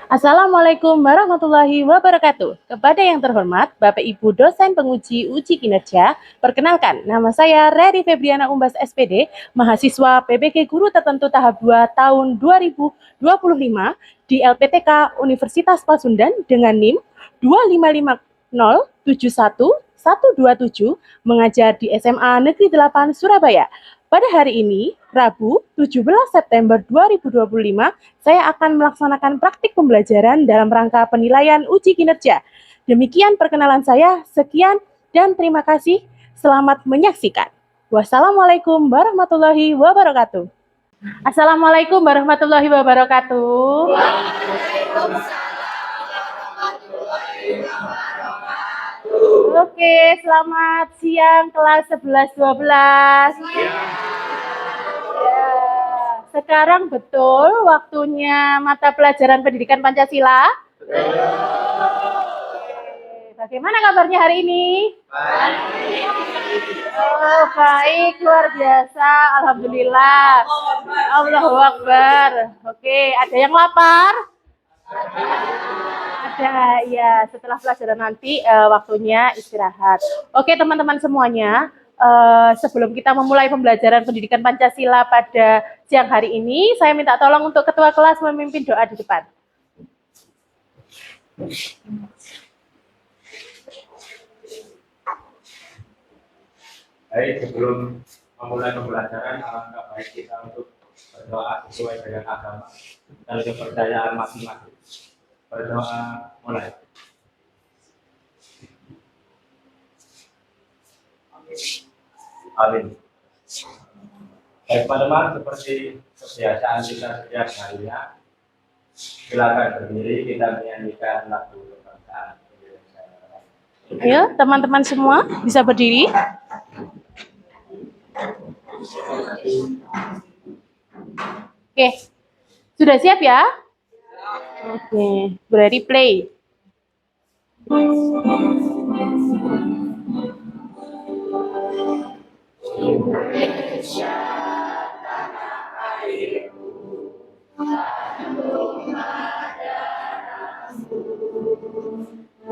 Assalamualaikum warahmatullahi wabarakatuh. Kepada yang terhormat, Bapak Ibu dosen penguji uji kinerja, perkenalkan, nama saya Reri Febriana Umbas SPD, mahasiswa PBG Guru Tertentu tahap 2 tahun 2025 di LPTK Universitas Pasundan dengan NIM 255071127 mengajar di SMA Negeri 8 Surabaya. Pada hari ini, Rabu 17 September 2025, saya akan melaksanakan praktik pembelajaran dalam rangka penilaian uji kinerja. Demikian perkenalan saya, sekian dan terima kasih. Selamat menyaksikan. Wassalamualaikum warahmatullahi wabarakatuh. Assalamualaikum warahmatullahi wabarakatuh. Oke, selamat siang kelas 11-12. Sekarang betul waktunya mata pelajaran pendidikan Pancasila? Bagaimana kabarnya hari ini? Oh, baik, luar biasa. Alhamdulillah. Allahu Akbar. Oke, ada yang lapar? Ada, ya. Setelah pelajaran nanti waktunya istirahat. Oke, teman-teman semuanya. Sebelum kita memulai pembelajaran pendidikan Pancasila pada siang hari ini, saya minta tolong untuk ketua kelas memimpin doa di depan. Baik, sebelum memulai pembelajaran, alangkah baik kita untuk berdoa sesuai dengan agama dan kepercayaan masing-masing. Berdoa mulai. Amin. Baik teman-teman, seperti kebiasaan kita setiap harinya, silakan berdiri, kita menyanyikan lagu kebangsaan Indonesia. Ayo, teman-teman semua bisa berdiri. Oke, sudah siap ya? Oke, berarti play. Indonesia, tanah airku, tanah darahku,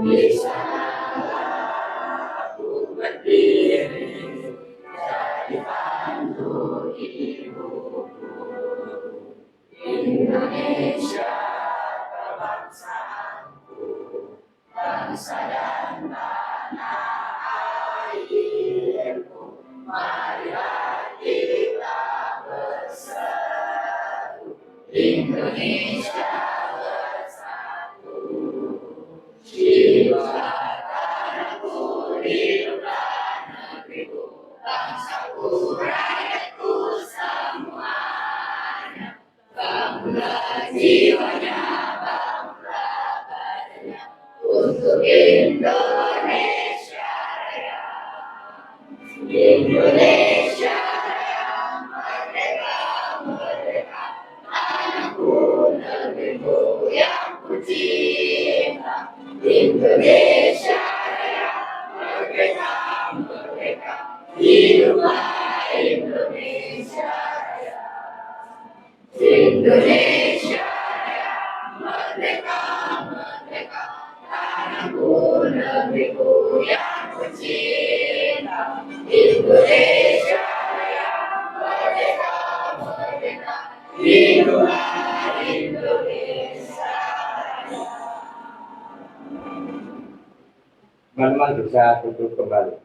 di sanalah aku berdiri, jadi pandu ibuku. Indonesia, kebangsaanku, bangsa dan tanah airku, marilah kita bersatu. Indonesia bersatu, hiduplah tanahku, hiduplah negeriku, bangsaku, rakyatku semuanya. Bangunlah jiwanya, bangunlah badannya untuk Indonesia Raya. Indonesia Raya, merdeka, merdeka, tanahku, negeriku yang ku cinta. Indonesia Raya, merdeka, merdeka, hiduplah Indonesia Raya. Indonesia Raya, merdeka, merdeka, tanahku, negeriku yang ku cinta. Indonesia Raya, merdeka, merdeka, hiduplah Indonesia Raya. Teman-teman bisa duduk kembali.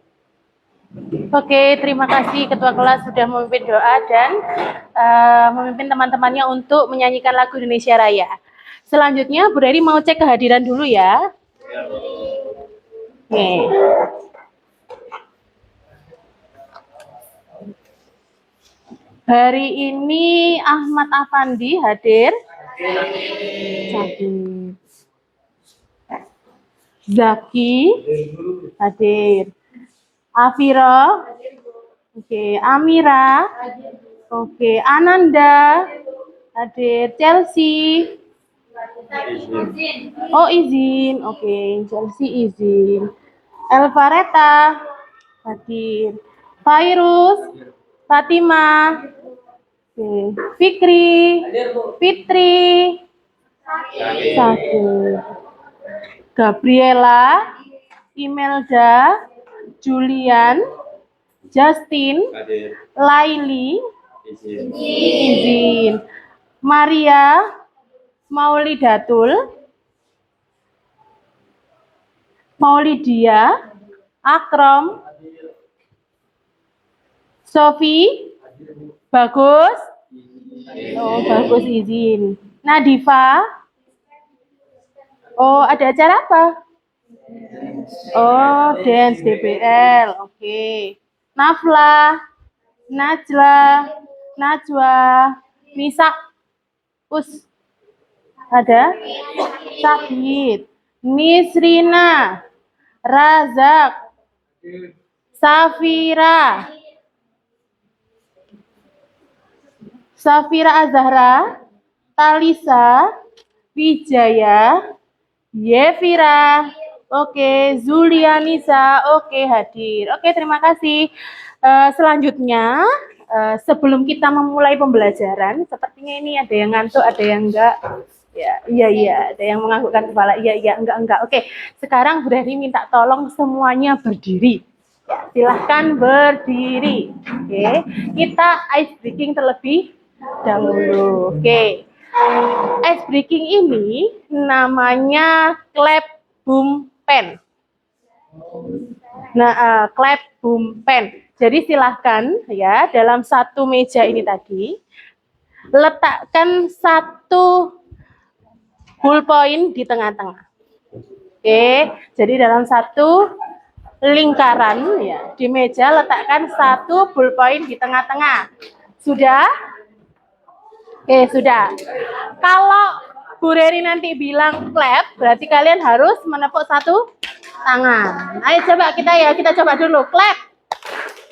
Oke, terima kasih Ketua Kelas sudah memimpin doa dan memimpin teman-temannya untuk menyanyikan lagu Indonesia Raya. Selanjutnya, Bu Reri mau cek kehadiran dulu ya. Oke. Hari ini Ahmad Afandi hadir. Zaki hadir. Afira, oke, Amira, oke, Ananda, hadir, Chelsea, oh izin, oke, Chelsea izin, Elvareta, hadir, Fairuz, Fatima, oke, Fikri, Fitri, 1. Gabriela, Imelda, Julian, Justin, Laili, izin. Maria, Maulidatul, Maulidia, Akram, Sofi, Bagus, oh Bagus izin. Nadifa, oh ada acara apa? Oh dance DBL, oke. Nafla, Najla, Najwa, Nisa, ada? Sabit, Nisrina, Razak, Safira, Safira Azahra, Talisa, Wijaya, Yevira, oke, Zulianisa, oke hadir. Oke, terima kasih. Selanjutnya, sebelum kita memulai pembelajaran, sepertinya ini ada yang ngantuk, ada yang enggak. Ya, iya, ada yang menganggukkan kepala. Iya, enggak. Oke, sekarang Bu Reri minta tolong semuanya berdiri. Ya, silahkan berdiri. Oke, kita ice breaking terlebih dahulu. Oke, ice breaking ini namanya clap boom pen. Nah, clap boom pen. Jadi silahkan ya dalam satu meja ini tadi letakkan satu ballpoint di tengah-tengah. Oke, jadi dalam satu lingkaran ya di meja letakkan satu ballpoint di tengah-tengah. Sudah? Oke, sudah. Kalau Bu Reri nanti bilang clap, berarti kalian harus menepuk satu tangan. Ayo coba kita coba dulu. Clap,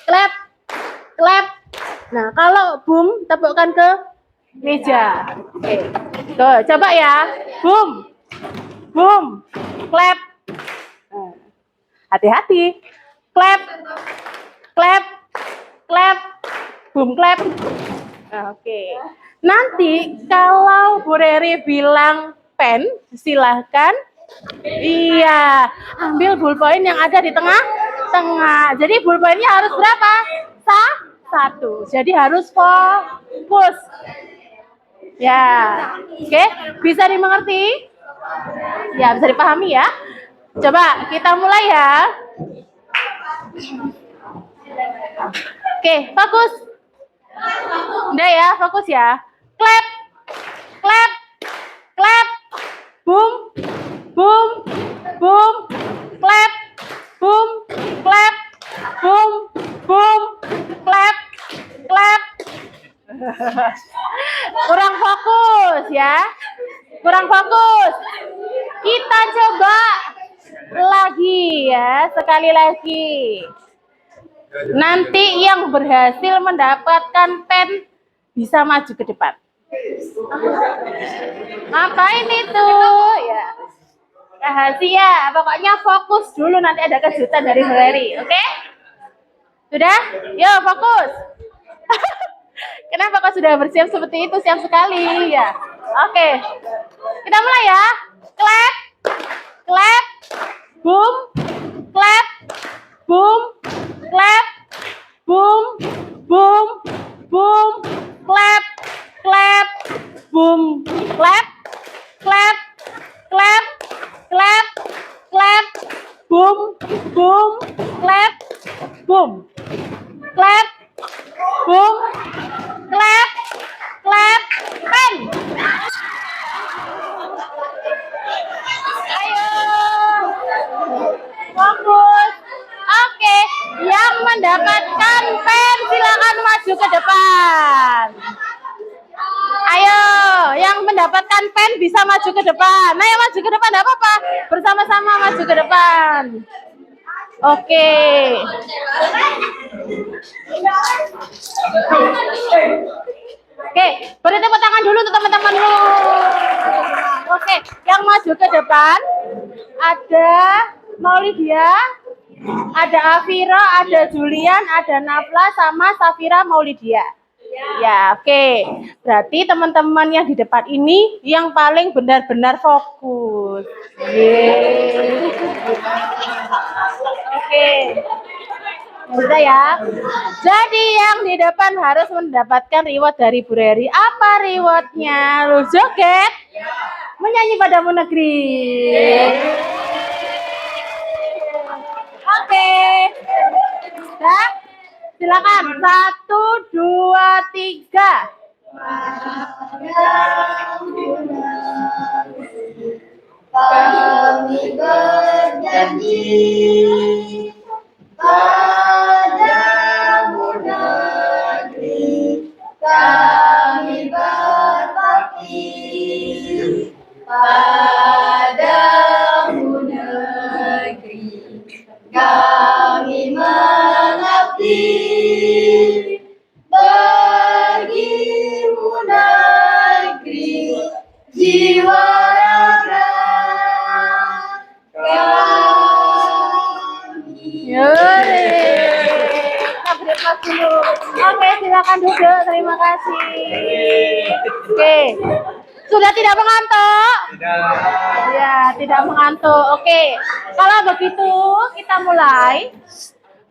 clap, clap. Nah, kalau boom, tepukkan ke meja. Oke, tuh, coba ya. Boom, boom, clap. Hati-hati. Clap, clap, clap, boom, clap. Oke. Nanti kalau Bu Reri bilang pen, silahkan. Iya, ambil ballpoint yang ada di tengah-tengah. Jadi ballpointnya harus berapa? Satu. Jadi harus fokus. Ya, oke. Bisa dimengerti? Ya, bisa dipahami ya. Coba kita mulai ya. Oke, fokus. Udah ya, fokus ya. Clap, clap, clap, boom, boom, boom, clap, boom, clap, boom, boom, clap, clap. Kurang fokus ya, kurang fokus. Kita coba lagi ya, sekali lagi. Nanti yang berhasil mendapatkan pen bisa maju ke depan. Ngapain itu? Ya, rahasia. Pokoknya fokus dulu, nanti ada kejutan dari Bu Reri, oke? Sudah? Yo, fokus. Kenapa kau sudah bersiap seperti itu? Siap sekali ya. Oke. Kita mulai ya. Clap, clap, boom, clap, boom, clap, boom, boom, boom, clap, clap, boom, clap, clap, clap, clap, clap, boom, boom, clap, boom, clap, boom, clap, clap, pen. Ayo, fokus. Oke, yang mendapatkan pen silakan maju ke depan. Ayo, yang mendapatkan pen bisa maju ke depan. Nah, yang maju ke depan, enggak apa-apa. Bersama-sama maju ke depan. Oke. Oke, beri tepuk tangan dulu untuk teman-teman dulu. Oke, yang maju ke depan ada Maulidia, ada Afira, ada Julian, ada Nafla, sama Safira Maulidia. Ya, oke. Berarti teman-teman yang di depan ini yang paling benar-benar fokus. Yeay. Oke. Sudah ya. Jadi yang di depan harus mendapatkan reward dari Bu Reri. Apa rewardnya? Lu joget? Menyanyi padamu negeri. Oke. Nah, silakan. 1, 2, 3. Kami berjanji padamu negeri, kami berbakti padamu negeri, kami mengabdi bagimu negeri, jiwa raga kami. Oke, silakan duduk. Terima kasih. Oke. Sudah tidak mengantuk? Ya, tidak mengantuk. Oke. Kalau begitu, kita mulai.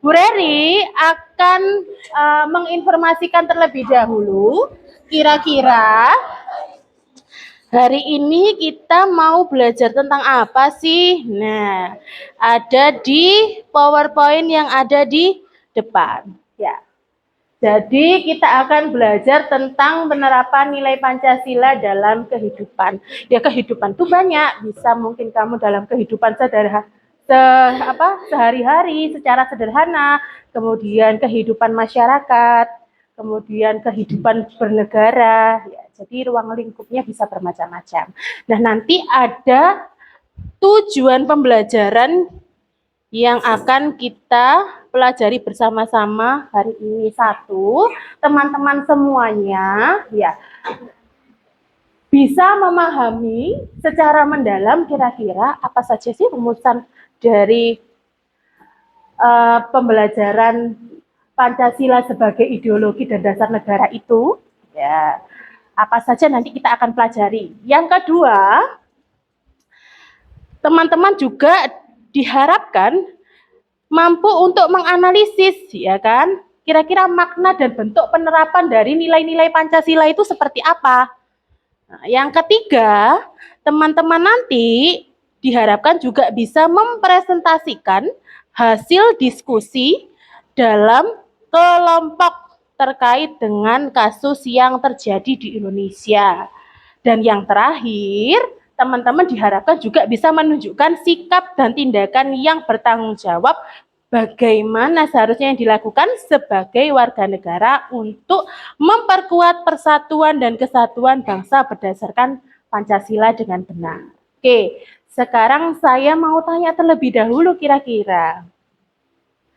Bu Reri akan menginformasikan terlebih dahulu kira-kira hari ini kita mau belajar tentang apa sih? Nah, ada di PowerPoint yang ada di depan. Ya. Jadi kita akan belajar tentang penerapan nilai Pancasila dalam kehidupan. Ya, kehidupan itu banyak. Bisa mungkin kamu dalam kehidupan sehari-hari secara sederhana, kemudian kehidupan masyarakat, kemudian kehidupan bernegara. Ya, jadi ruang lingkupnya bisa bermacam-macam. Nah, nanti ada tujuan pembelajaran yang akan kita pelajari bersama-sama hari ini. Satu, teman-teman semuanya ya bisa memahami secara mendalam kira-kira apa saja sih rumusan dari pembelajaran Pancasila sebagai ideologi dan dasar negara itu. Ya, apa saja nanti kita akan pelajari. Yang kedua, teman-teman juga diharapkan mampu untuk menganalisis, ya kan? Kira-kira makna dan bentuk penerapan dari nilai-nilai Pancasila itu seperti apa? Nah, yang ketiga, teman-teman nanti diharapkan juga bisa mempresentasikan hasil diskusi dalam kelompok terkait dengan kasus yang terjadi di Indonesia. Dan yang terakhir, teman-teman diharapkan juga bisa menunjukkan sikap dan tindakan yang bertanggung jawab bagaimana seharusnya yang dilakukan sebagai warga negara untuk memperkuat persatuan dan kesatuan bangsa berdasarkan Pancasila dengan benar. Oke, sekarang saya mau tanya terlebih dahulu kira-kira,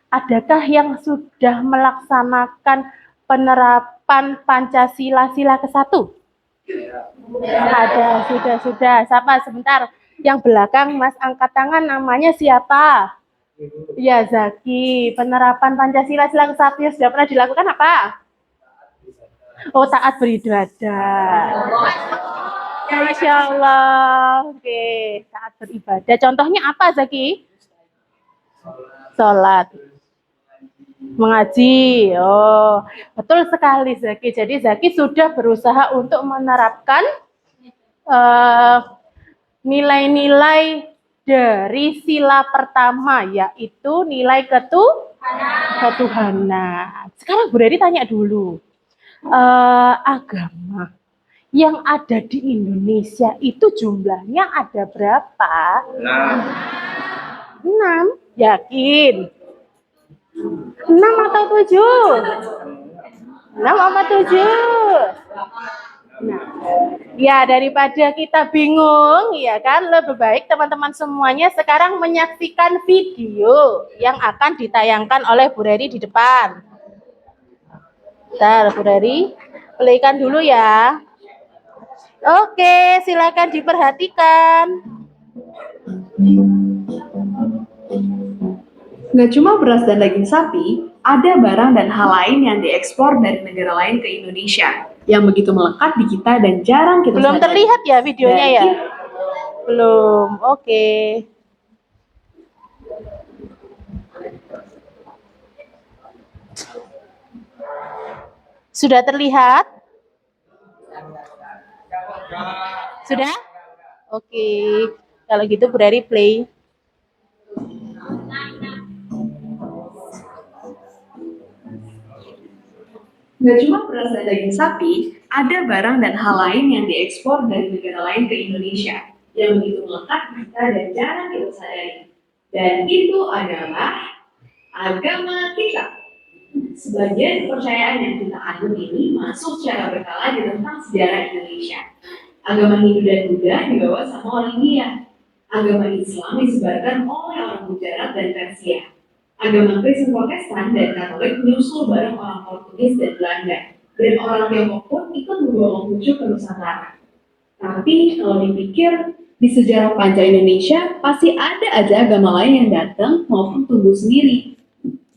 adakah yang sudah melaksanakan penerapan Pancasila sila ke-1? Ada, sudah. Siapa? Sebentar. Yang belakang, Mas, angkat tangan, namanya siapa? Ya, Zaki. Penerapan Pancasila sila ke-1 yang sudah pernah dilakukan apa? Oh, taat beribadah. Ya, Insya Allah. Oke, taat beribadah. Contohnya apa, Zaki? Sholat. Mengaji. Oh, betul sekali, Zaki. Jadi, Zaki sudah berusaha untuk menerapkan nilai-nilai dari sila pertama, yaitu nilai ketuhanan. Sekarang Bu Reri tanya dulu, agama yang ada di Indonesia itu jumlahnya ada berapa? 6. Yakin? 6 atau 7? 6 apa 7? Nah, ya daripada kita bingung, ya kan, lebih baik teman-teman semuanya sekarang menyaksikan video yang akan ditayangkan oleh Bu Reri di depan. Bentar, Bu Reri, playkan dulu ya. Oke, silakan diperhatikan. Nggak cuma beras dan daging sapi, ada barang dan hal lain yang diekspor dari negara lain ke Indonesia yang begitu melekat di kita dan jarang kita Belum sadari. terlihat ya videonya Dan ya? kita- Belum. Oke. Sudah terlihat? Sudah? Oke. Kalau gitu berarti play. Nggak cuma beras dan daging sapi, ada barang dan hal lain yang diekspor dari negara lain ke Indonesia yang begitu melekat di kita dan jarang kita sadari. Dan itu adalah agama kita. Sebagian kepercayaan yang kita anut ini masuk secara berkala di tentang sejarah Indonesia. Agama Hindu dan Buddha dibawa sama orang India. Agama Islam disebarkan oleh orang Gujarat dan Persia. Agama Kristen Protestan dan Katolik menyusul bareng orang Portugis dan Belanda. Dan orang Tiongkok pun ikut membawa Konghucu ke Nusantara. Tapi kalau dipikir, di sejarah panjang Indonesia pasti ada aja agama lain yang datang maupun tumbuh sendiri.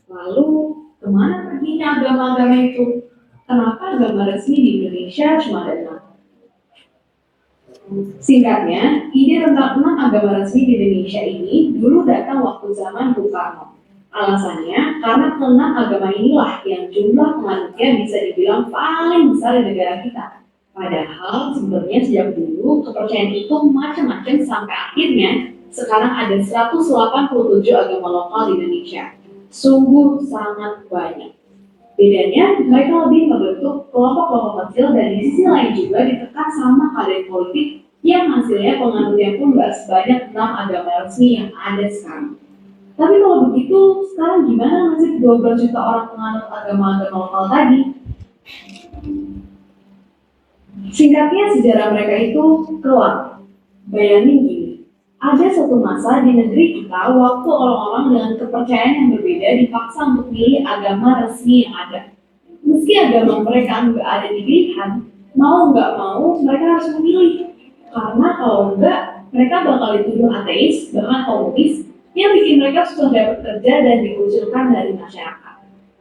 Lalu, kemana perginya agama-agama itu? Kenapa agama resmi di Indonesia cuma ada 6? Singkatnya, ide tentang 6 agama resmi di Indonesia ini dulu datang waktu zaman Bung Karno. Alasannya, karena ke-6 agama inilah yang jumlah penganutnya bisa dibilang paling besar di negara kita. Padahal sebenarnya sejak dulu kepercayaan itu macam-macam sampai akhirnya sekarang ada 187 agama lokal di Indonesia. Sungguh sangat banyak. Bedanya, mereka lebih membentuk kelompok-kelompok kecil dan di sisi lain juga ditekan sama keadaan politik yang hasilnya penganutnya pun nggak sebanyak 6 agama resmi yang ada sekarang. Tapi kalau begitu, sekarang gimana nasib 12 juta orang penganut agama-agama lokal tadi? Singkatnya, sejarah mereka itu kelam. Bayangin gini, ada satu masa di negeri kita waktu orang-orang dengan kepercayaan yang berbeda dipaksa untuk milih agama resmi yang ada. Meski agama mereka nggak ada di pilihan, mau nggak mau mereka harus memilih. Karena kalau enggak, mereka bakal dituduh ateis, bahkan komunis, yang bikin mereka susah dapat kerja dan dikucilkan dari masyarakat.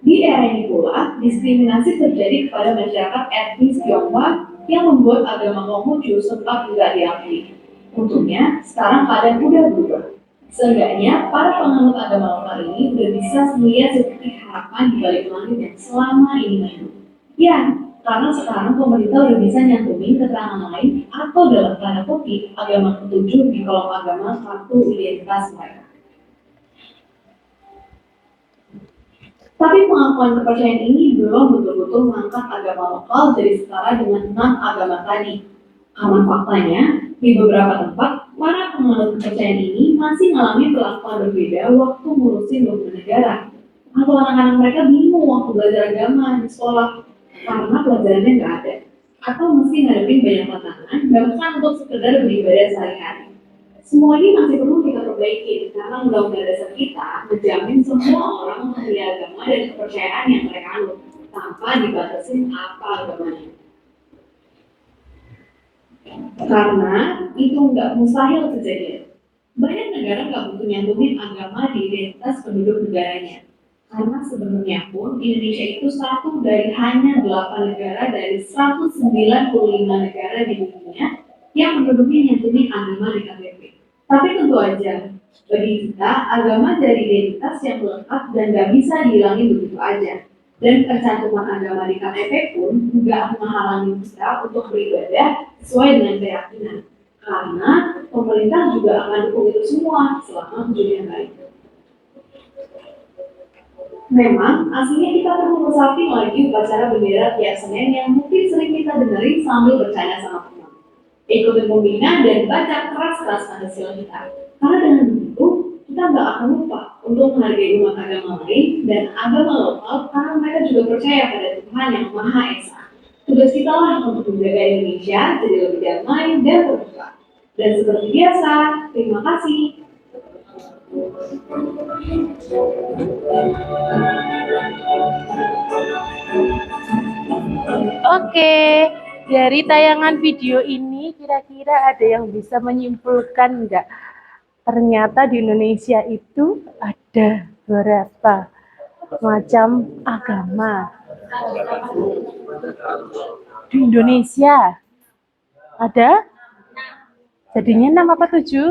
Di era ini pula, diskriminasi terjadi kepada masyarakat etnis Tionghoa yang membuat agama Konghucu sempat tidak diakui. Untungnya, sekarang keadaan udah berubah. Seenggaknya, para penganut agama lokal ini udah bisa melihat seperti harapan di balik langit yang selama ini hidup. Ya, karena sekarang pemerintah udah bisa nyantumin keterangan lain atau dalam tanda kutip agama ketujuh di kolom agama kartu identitas mereka. Tapi pengakuan kepercayaan ini belum betul-betul mengangkat agama lokal jadi setara dengan 6 agama tadi. Karena faktanya, di beberapa tempat, para penganut kepercayaan ini masih mengalami perlakuan berbeda waktu ngurusin dokumen negara. Atau anak-anak mereka bingung waktu belajar agama di sekolah karena pelajarannya nggak ada. Atau mesti ngadepin banyak tantangan, bahkan untuk sekedar beribadah sehari-hari. Semua ini masih perlu kita perbaiki karena undang-undang dasar kita menjamin semua orang memiliki agama dan kepercayaan yang mereka anut tanpa dibatasin apa agamanya. Karena itu nggak mustahil terjadi. Banyak negara nggak butuh nyantumin agama di identitas penduduk negaranya. Karena sebenarnya pun Indonesia itu satu dari hanya 8 negara dari 195 negara di dunia yang menduduki nyantumin agama di KTP. Tapi tentu aja, bagi kita agama jadi identitas yang lengkap dan nggak bisa dihilangin begitu aja. Dan pencantuman agama di KTP pun nggak menghalangi kita untuk beribadah sesuai dengan keyakinan. Karena pemerintah juga akan dukung itu semua selama tujuannya baik. Memang, aslinya kita perlu meresapi lagi upacara bendera tiap Senin yang mungkin sering kita dengerin sambil bercanda sama teman. Ikutin pembina dan baca keras-keras Pancasila kita. Karena dengan begitu, kita nggak akan lupa untuk menghargai umat agama lain dan agama lokal karena mereka juga percaya pada Tuhan yang Maha Esa. Tugas kita lah untuk menjaga Indonesia jadi lebih damai dan terbuka. Dan seperti biasa, terima kasih. Oke, dari tayangan video ini kira-kira ada yang bisa menyimpulkan nggak? Ternyata di Indonesia itu ada berapa macam agama di Indonesia? Ada? Jadinya 6 apa 7? Yang 6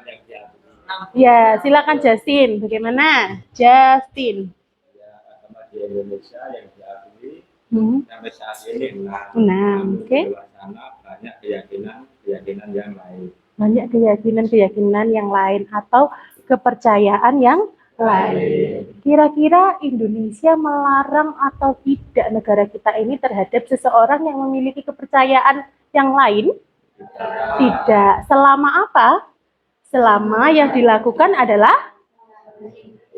yang diakui. Ya, silakan Justin. Bagaimana? Justin. Ya, agama di Indonesia yang diakui Hmm. sampai saat ini 6. 6, oke. Di luar sana banyak keyakinan yang lain. Banyak keyakinan yang lain atau kepercayaan yang lain. Kira-kira Indonesia melarang atau tidak negara kita ini terhadap seseorang yang memiliki kepercayaan yang lain? Tidak. Selama apa? Selama yang dilakukan adalah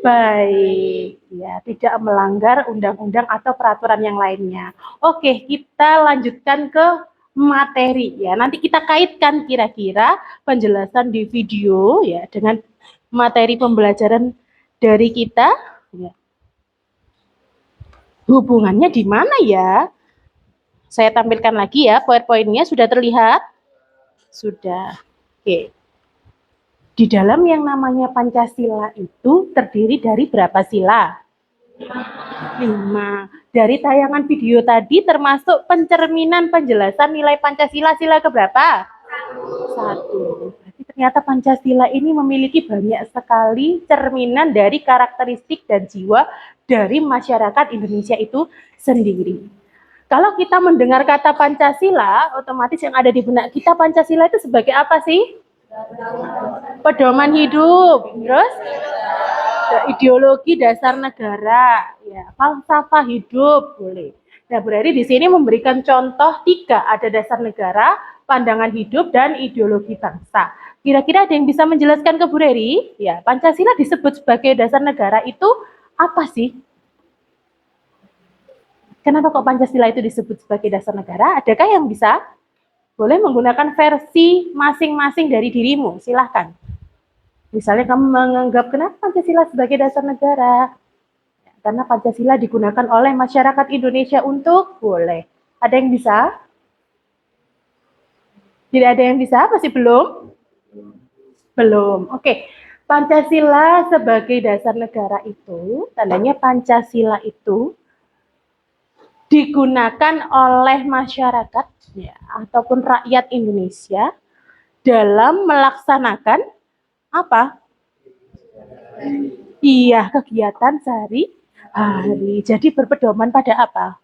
baik, ya, tidak melanggar undang-undang atau peraturan yang lainnya. Oke, kita lanjutkan ke materi ya. Nanti kita kaitkan kira-kira penjelasan di video ya dengan materi pembelajaran dari kita. Ya. Hubungannya di mana ya? Saya tampilkan lagi ya, PowerPoint-nya sudah terlihat? Sudah. Oke. Di dalam yang namanya Pancasila itu terdiri dari berapa sila? 5. Dari tayangan video tadi termasuk pencerminan penjelasan nilai Pancasila sila keberapa? 1. Berarti ternyata Pancasila ini memiliki banyak sekali cerminan dari karakteristik dan jiwa dari masyarakat Indonesia itu sendiri. Kalau kita mendengar kata Pancasila, otomatis yang ada di benak kita Pancasila itu sebagai apa sih? Pedoman hidup, terus ideologi dasar negara, ya, falsafah hidup boleh. Nah, Bu Reri di sini memberikan contoh 3, ada dasar negara, pandangan hidup, dan ideologi bangsa. Kira-kira ada yang bisa menjelaskan ke Bu Reri? Ya, Pancasila disebut sebagai dasar negara itu apa sih? Kenapa kok Pancasila itu disebut sebagai dasar negara? Adakah yang bisa? Boleh menggunakan versi masing-masing dari dirimu, silahkan. Misalnya kamu menganggap kenapa Pancasila sebagai dasar negara? Karena Pancasila digunakan oleh masyarakat Indonesia untuk boleh. Ada yang bisa? Tidak ada yang bisa? Masih belum? Belum. Oke. Pancasila sebagai dasar negara itu, tandanya Pancasila itu digunakan oleh masyarakat ya, ataupun rakyat Indonesia dalam melaksanakan apa? Iya, kegiatan sehari-hari. Jadi berpedoman pada apa?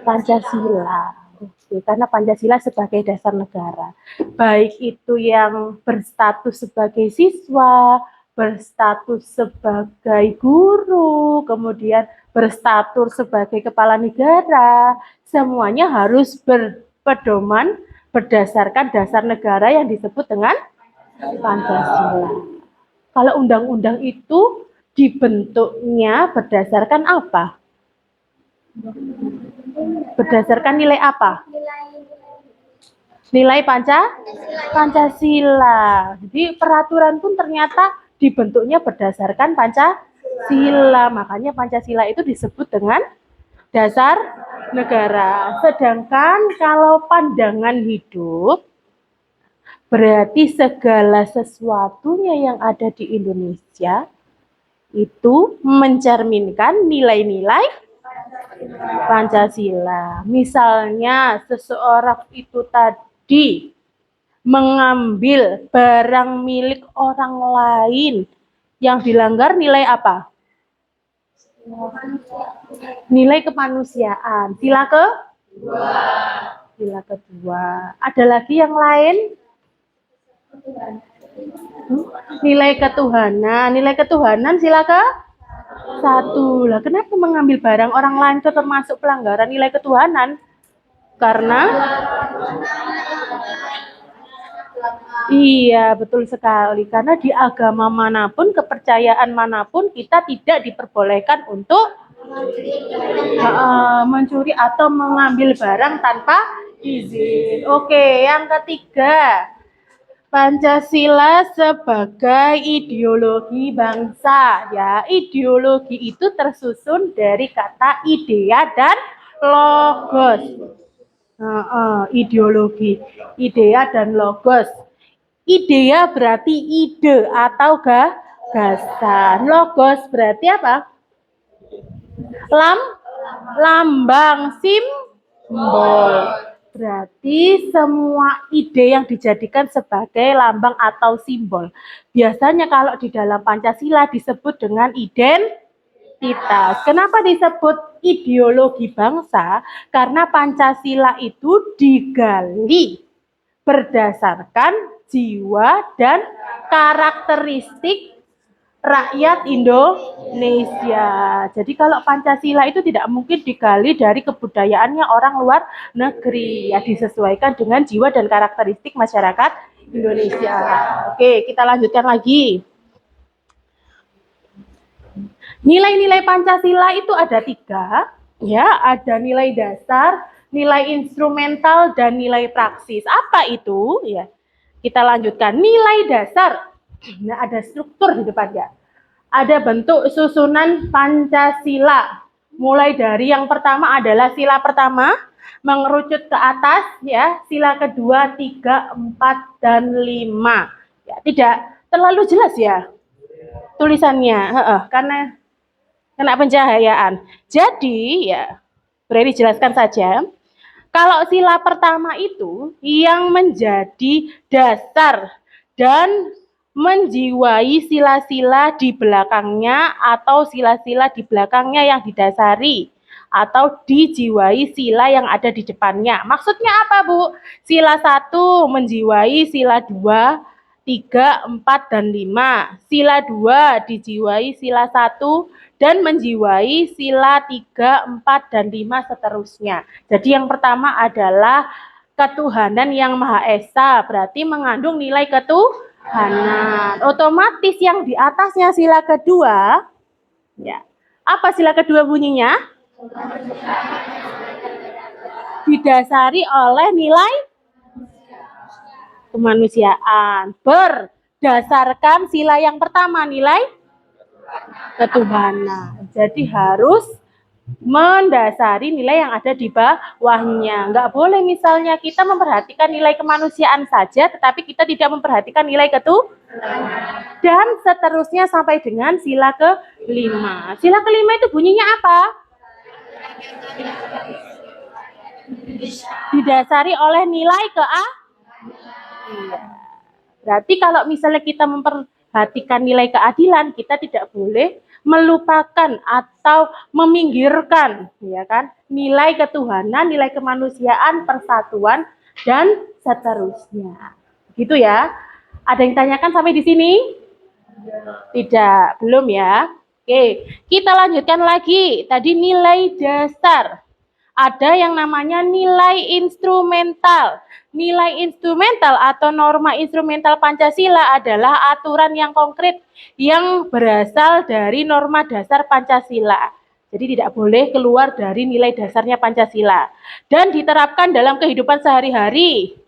Pancasila. Oke, karena Pancasila sebagai dasar negara. Baik itu yang berstatus sebagai siswa, berstatus sebagai guru, kemudian berstatus sebagai kepala negara, semuanya harus berpedoman berdasarkan dasar negara yang disebut dengan Pancasila. Kalau undang-undang itu dibentuknya berdasarkan apa? Berdasarkan nilai apa? Nilai Pancasila. Jadi peraturan pun ternyata dibentuknya berdasarkan Pancasila. Makanya Pancasila itu disebut dengan dasar negara. Sedangkan kalau pandangan hidup, berarti segala sesuatunya yang ada di Indonesia itu mencerminkan nilai-nilai Pancasila. Misalnya seseorang itu tadi mengambil barang milik orang lain yang dilanggar nilai apa? Nilai kemanusiaan. Sila kedua. Ada lagi yang lain? Nilai ketuhanan. Nilai ketuhanan sila ke 1. Lah, kenapa mengambil barang orang lain itu termasuk pelanggaran nilai ketuhanan? Karena iya, betul sekali. Karena di agama manapun, kepercayaan manapun, kita tidak diperbolehkan untuk mencuri atau mengambil barang tanpa izin. Oke, yang ketiga, Pancasila sebagai ideologi bangsa. Ya, ideologi itu tersusun dari kata idea dan logos. Ideologi, idea dan logos. Idea berarti ide atau Gagasan. Logos berarti apa? Lambang, simbol. Berarti semua ide yang dijadikan sebagai lambang atau simbol. Biasanya kalau di dalam Pancasila disebut dengan identitas. Kenapa disebut ideologi bangsa? Karena Pancasila itu digali berdasarkan jiwa dan karakteristik rakyat Indonesia. Jadi kalau Pancasila itu tidak mungkin digali dari kebudayaannya orang luar negeri. Ya disesuaikan dengan jiwa dan karakteristik masyarakat Indonesia. Oke, kita lanjutkan lagi. Nilai-nilai Pancasila itu ada 3. Ya, ada nilai dasar, nilai instrumental, dan nilai praksis. Apa itu? Ya, kita lanjutkan. Nilai dasar. Nah, ada struktur di depannya. Ada bentuk susunan Pancasila. Mulai dari yang pertama adalah sila pertama, mengerucut ke atas, ya, sila kedua, 3, 4, dan 5. Ya, tidak terlalu jelas ya tulisannya, karena kena pencahayaan. Jadi, ya, boleh dijelaskan saja. Kalau sila pertama itu yang menjadi dasar dan menjiwai sila-sila di belakangnya atau sila-sila di belakangnya yang didasari atau dijiwai sila yang ada di depannya. Maksudnya apa, Bu? Sila 1 menjiwai sila 2, 3, 4, dan 5. Sila 2 dijiwai sila 1 dan menjiwai sila 3, 4, dan 5 seterusnya. Jadi yang pertama adalah ketuhanan yang Maha Esa, berarti mengandung nilai ketuhanan. Otomatis yang di atasnya sila kedua, ya. Apa sila kedua bunyinya? Didasari oleh nilai kemanusiaan. Berdasarkan sila yang pertama, nilai ketuhanan. Jadi harus mendasari nilai yang ada di bawahnya. Nggak boleh misalnya kita memperhatikan nilai kemanusiaan saja, tetapi kita tidak memperhatikan nilai ketuhanan. Dan seterusnya sampai dengan sila kelima. Sila kelima itu bunyinya apa? Didasari oleh nilai Berarti kalau misalnya kita memperhatikan nilai keadilan, kita tidak boleh melupakan atau meminggirkan, ya kan, nilai ketuhanan, nilai kemanusiaan, persatuan, dan seterusnya. Gitu ya. Ada yang tanyakan sampai di sini? Tidak, belum ya. Oke, kita lanjutkan lagi. Tadi nilai dasar. Ada yang namanya nilai instrumental. Nilai instrumental atau norma instrumental Pancasila adalah aturan yang konkret yang berasal dari norma dasar Pancasila. Jadi tidak boleh keluar dari nilai dasarnya Pancasila dan diterapkan dalam kehidupan sehari-hari.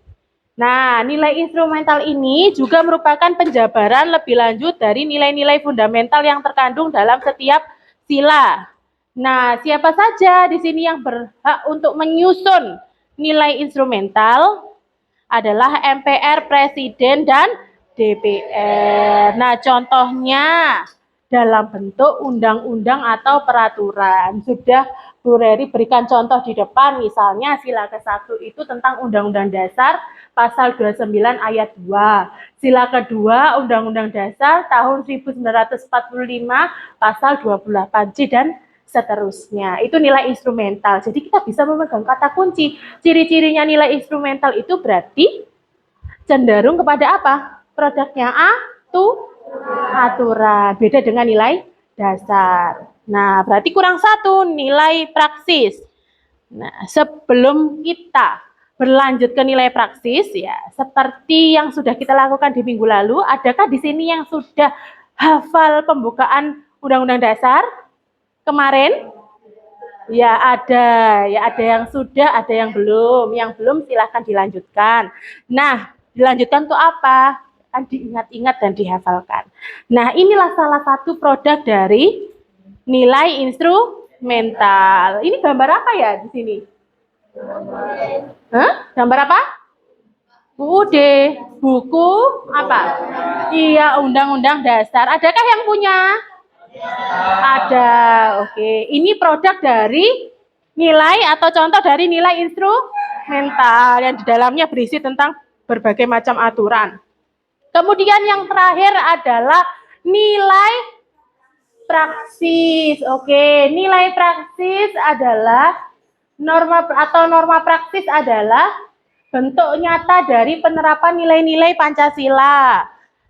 Nah, nilai instrumental ini juga merupakan penjabaran lebih lanjut dari nilai-nilai fundamental yang terkandung dalam setiap sila. Nah, siapa saja di sini yang berhak untuk menyusun nilai instrumental adalah MPR, Presiden, dan DPR. Nah, contohnya dalam bentuk undang-undang atau peraturan. Sudah Bu Reri berikan contoh di depan, misalnya sila ke-1 itu tentang Undang-Undang Dasar pasal 29 ayat 2. Sila kedua Undang-Undang Dasar tahun 1945 pasal 28C dan seterusnya. Itu nilai instrumental. Jadi kita bisa memegang kata kunci. Ciri-cirinya nilai instrumental itu berarti cenderung kepada apa? Produknya aturan. Beda dengan nilai dasar. Nah, berarti kurang 1 nilai praksis. Nah, sebelum kita berlanjut ke nilai praksis, ya, seperti yang sudah kita lakukan di minggu lalu, adakah di sini yang sudah hafal pembukaan Undang-Undang Dasar kemarin? Ya ada yang sudah, ada yang belum. Yang belum silahkan dilanjutkan. Nah, dilanjutkan tuh apa? Kan diingat-ingat dan dihafalkan. Nah, inilah salah satu produk dari nilai instrumental. Ini gambar apa ya di sini? Gambar apa? UUD, buku apa? Iya, Undang-Undang Dasar. Adakah yang punya? Ada. Oke. Ini produk dari nilai atau contoh dari nilai instrumental yang di dalamnya berisi tentang berbagai macam aturan. Kemudian yang terakhir adalah nilai praksis. Oke, nilai praksis adalah norma praksis adalah bentuk nyata dari penerapan nilai-nilai Pancasila.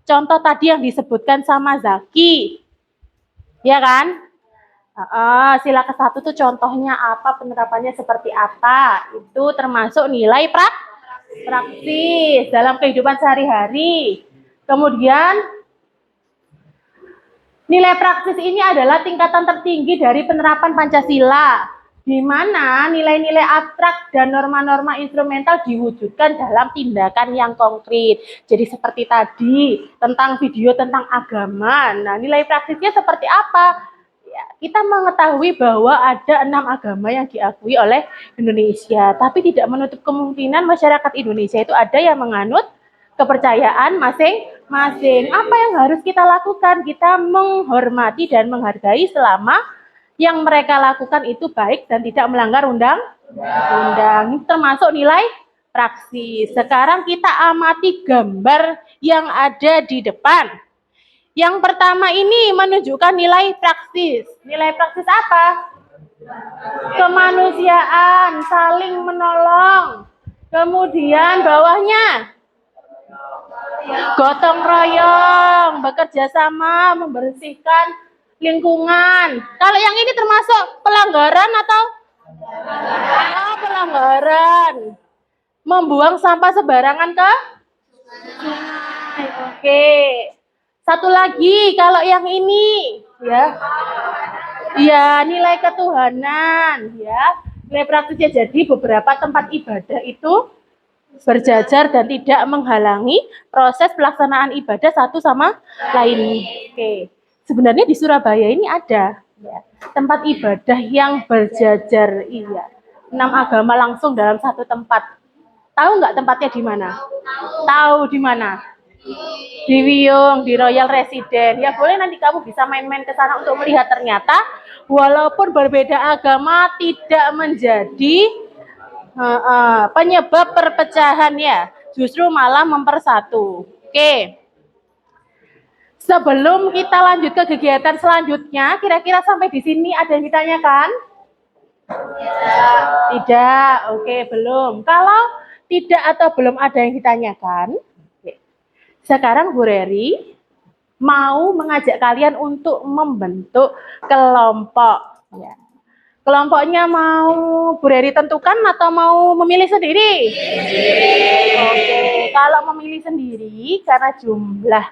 Contoh tadi yang disebutkan sama Zaki. Ya kan? Sila ke-1 tuh contohnya apa, penerapannya seperti apa. Itu termasuk nilai praksis dalam kehidupan sehari-hari. Kemudian nilai praksis ini adalah tingkatan tertinggi dari penerapan Pancasila, di mana nilai-nilai abstrak dan norma-norma instrumental diwujudkan dalam tindakan yang konkret. Jadi seperti tadi, tentang video tentang agama. Nah, nilai praksisnya seperti apa? Ya, kita mengetahui bahwa ada 6 agama yang diakui oleh Indonesia, tapi tidak menutup kemungkinan masyarakat Indonesia itu ada yang menganut kepercayaan masing-masing. Apa yang harus kita lakukan? Kita menghormati dan menghargai selama yang mereka lakukan itu baik dan tidak melanggar undang-undang. Termasuk nilai praksis. Sekarang kita amati gambar yang ada di depan. Yang pertama ini menunjukkan nilai praksis. Nilai praksis apa? Kemanusiaan, saling menolong. Kemudian bawahnya gotong royong, bekerja sama, membersihkan lingkungan. Kalau yang ini termasuk pelanggaran atau? Pelanggaran. Membuang sampah sembarangan ke sungai. Oke. Satu lagi, kalau yang ini, ya, nilai ketuhanan, ya, nilai praktisnya. Jadi beberapa tempat ibadah itu berjajar dan tidak menghalangi proses pelaksanaan ibadah satu sama lain. Oke, sebenarnya di Surabaya ini ada ya, tempat ibadah yang berjajar, iya, 6 agama langsung dalam satu tempat. Tahu nggak tempatnya di mana? Tahu di mana? Di Wiyung, di Royal Resident. Ya boleh nanti kamu bisa main-main ke sana untuk melihat ternyata walaupun berbeda agama tidak menjadi penyebab perpecahan ya, justru malah mempersatu. Oke. Sebelum kita lanjut ke kegiatan selanjutnya, kira-kira sampai di sini ada yang ditanyakan? Tidak. Oke, belum. Kalau tidak atau belum ada yang ditanyakan, sekarang Bu Reri mau mengajak kalian untuk membentuk kelompok. Ya. Kelompoknya mau Bu Reri tentukan atau mau memilih sendiri? Oke, kalau memilih sendiri karena jumlah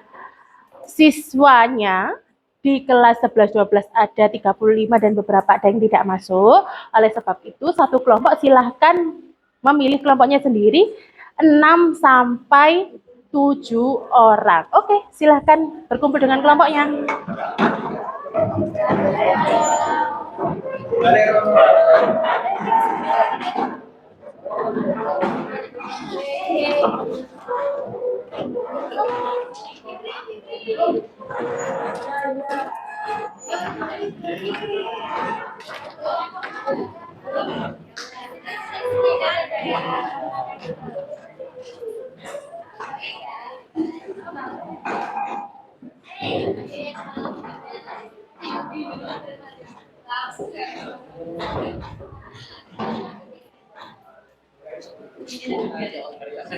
siswanya di kelas 11-12 ada 35 dan beberapa ada yang tidak masuk. Oleh sebab itu satu kelompok silahkan memilih kelompoknya sendiri 6 sampai 7 orang. Oke, silahkan berkumpul dengan kelompoknya.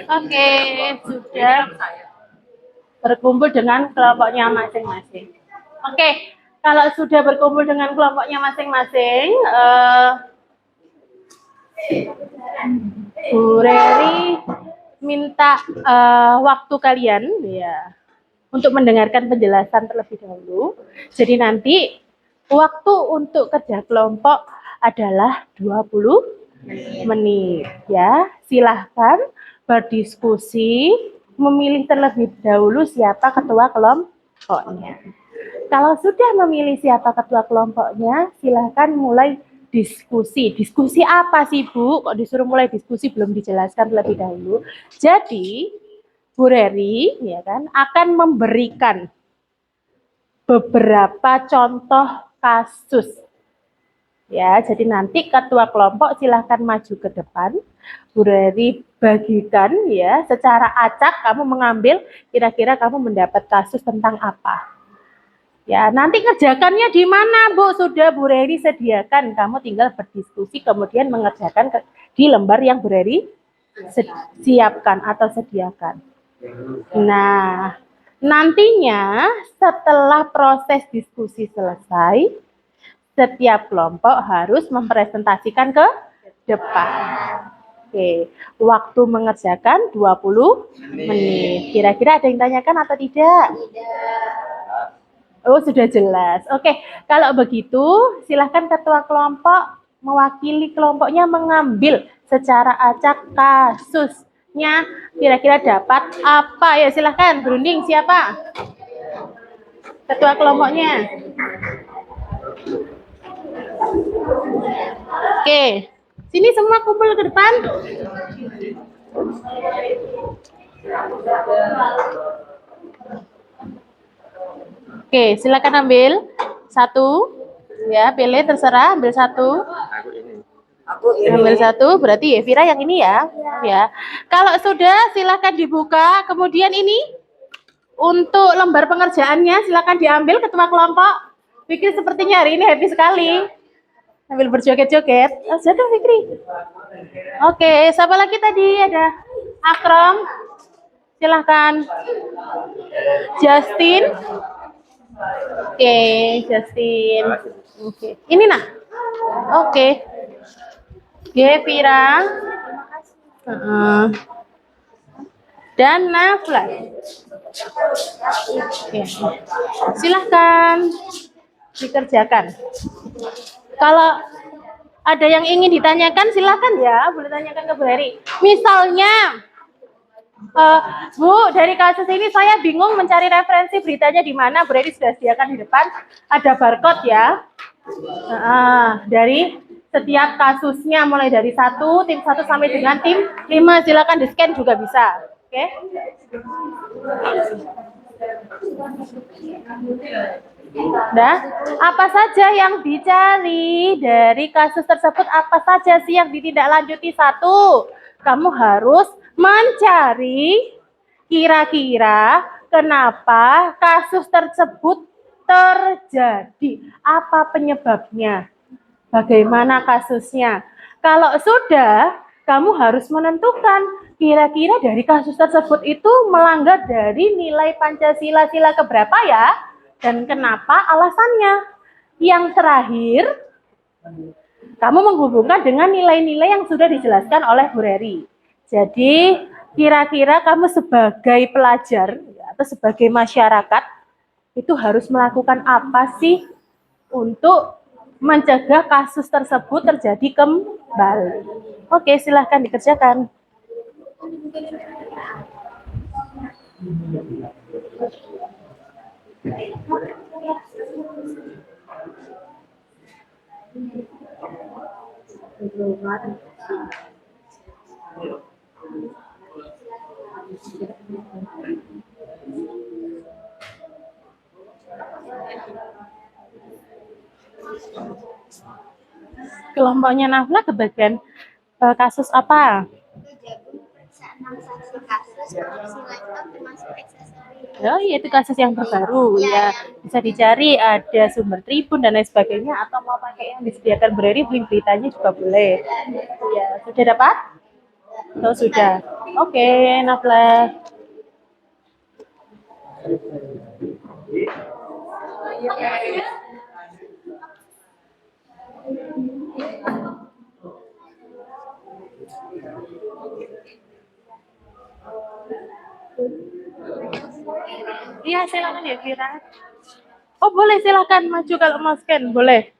Oke, sudah berkumpul dengan kelompoknya masing-masing. Oke, kalau sudah berkumpul dengan kelompoknya masing-masing, Bu Reri minta waktu kalian ya untuk mendengarkan penjelasan terlebih dahulu. Jadi nanti waktu untuk kerja kelompok adalah 20 menit ya. Silahkan berdiskusi, memilih terlebih dahulu siapa ketua kelompoknya. Kalau sudah memilih siapa ketua kelompoknya, silahkan mulai diskusi. Diskusi apa sih Bu? Kok disuruh mulai diskusi belum dijelaskan terlebih dahulu? Jadi Bu Reri ya kan akan memberikan beberapa contoh kasus. Ya, jadi nanti ketua kelompok silahkan maju ke depan. Bu Reri bagikan ya, secara acak kamu mengambil kira-kira kamu mendapat kasus tentang apa. Ya, nanti kerjakannya di mana, Bu? Sudah Bu Reri sediakan. Kamu tinggal berdiskusi kemudian mengerjakan di lembar yang Bu Reri siapkan atau sediakan. Nah, nantinya setelah proses diskusi selesai, setiap kelompok harus mempresentasikan ke depan. Oke, waktu mengerjakan 20 menit. Kira-kira ada yang tanyakan atau tidak? Oh, sudah jelas. Oke, kalau begitu silahkan ketua kelompok mewakili kelompoknya mengambil secara acak kasusnya. Kira-kira dapat apa? Ya, silahkan berunding siapa? Ketua kelompoknya. Oke, sini semua kumpul ke depan. Oke, silakan ambil satu. Ya, pilih terserah, ambil satu. Ambil satu, berarti ya Vira yang ini ya. Ya. Kalau sudah, silakan dibuka. Kemudian ini untuk lembar pengerjaannya, silakan diambil ketua kelompok. Fikri sepertinya hari ini happy sekali. Sambil berjoget-joget. Sudah Fikri. Oke, siapa lagi tadi? Ada Akram. Silahkan. Justin. Oke, Justin. Oke. Ini nah. Oke. Vira. Dan Nafla. Oke. Silahkan dikerjakan. Kalau ada yang ingin ditanyakan, silahkan ya, boleh tanyakan ke Bu Heri. Misalnya, Bu, dari kasus ini saya bingung mencari referensi beritanya di mana. Bu Heri sudah sediakan di depan, ada barcode ya. Dari setiap kasusnya, mulai dari tim 1 sampai dengan tim 5, silakan di-scan juga bisa. Oke? Nah, apa saja yang dicari dari kasus tersebut? Apa saja sih yang ditindaklanjuti? 1, kamu harus mencari kira-kira kenapa kasus tersebut terjadi. Apa penyebabnya? Bagaimana kasusnya? Kalau sudah, kamu harus menentukan kira-kira dari kasus tersebut itu melanggar dari nilai Pancasila sila keberapa ya? Dan kenapa alasannya? Yang terakhir, kamu menghubungkan dengan nilai-nilai yang sudah dijelaskan oleh Bu Reri. Jadi, kira-kira kamu sebagai pelajar atau sebagai masyarakat itu harus melakukan apa sih untuk mencegah kasus tersebut terjadi kembali? Oke, silahkan dikerjakan. Kelompoknya Nafla kebagian kasus apa? Oh iya, itu kasus yang terbaru ya. Bisa dicari, ada sumber Tribun dan lain sebagainya, atau mau pakai yang disediakan Bu Reri, link beritanya juga boleh. Ya, sudah dapat? Oh, sudah. Oke, Nafla. Iya, silakan ya Vira. Oh, boleh, silakan maju kalau mau scan, boleh.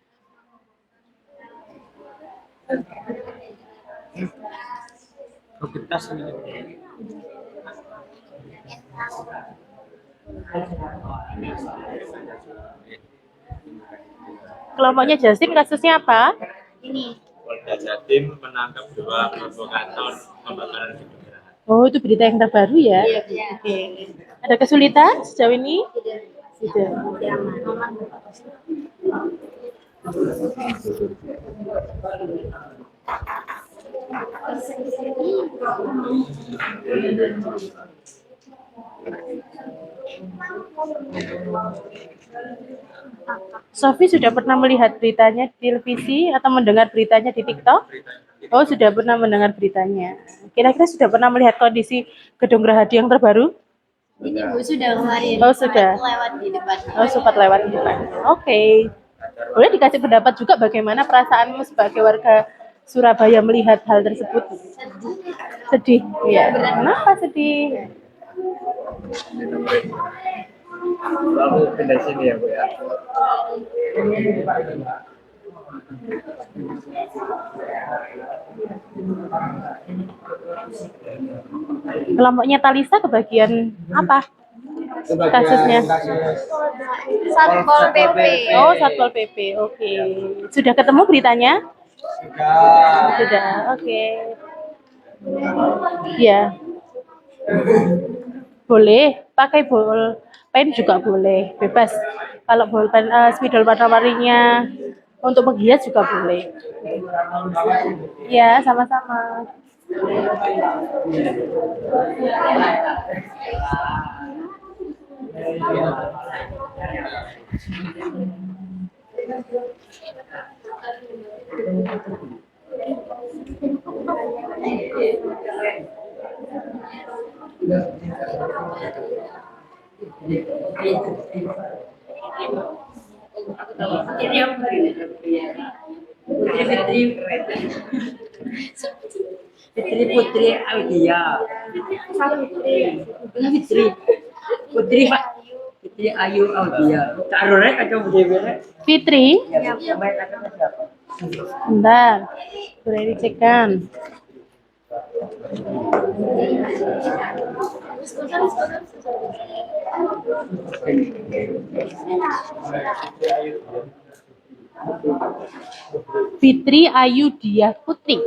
Kelompoknya Justin kasusnya apa? Ini. Polda Jatim menangkap 2 provokator pembakaran gedung geraha. Oh, itu berita yang terbaru ya? Iya. Oke. Ada kesulitan sejauh ini? Tidak. Sofi sudah pernah melihat beritanya di televisi atau mendengar beritanya di TikTok? Oh, sudah pernah mendengar beritanya. Kira-kira sudah pernah melihat kondisi Gedung Gerahadi yang terbaru? Ini Bu sudah kemarin. Oh, sudah. Lewat di depan. Oh, sempat lewat di depan. Oke. Boleh dikasih pendapat juga bagaimana perasaanmu sebagai warga Surabaya melihat hal tersebut? Sedih. Iya. Kenapa sedih? Lalu pindah sini ya Bu ya. Kelompoknya Talisa kebagian apa? Kasusnya. Satpol PP. Oh, Satpol PP. Oke. Sudah ketemu beritanya? Sudah. Oke. Ya. Boleh. Pakai bolpen juga boleh. Bebas. Kalau bolpen spidol warna-warninya untuk menghias juga boleh. Ya, sama-sama. Fitri Putri Audia. Fitri Putri Pak. Fitri Ayu Audia. Taruhnya kacau berdiri. Fitri, Ya, baik akan siapa? bentar. Boleh dicekkan. Fitri Ayu Diah Putri.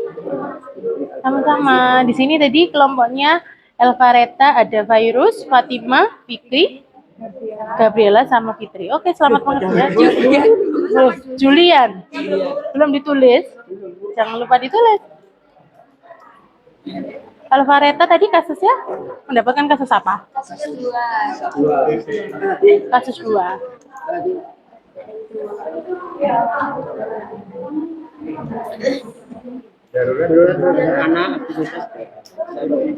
Sama-sama. Di sini tadi kelompoknya Elvareta, ada Virus, Fatima, Fikri, Gabriela sama Fitri. Oke, selamat pengertian. Oh, Julian. Belum ditulis. Jangan lupa ditulis. Alvareta tadi kasusnya mendapatkan kasus apa? Kasus kedua. Kasus 2. Anak aktivitas.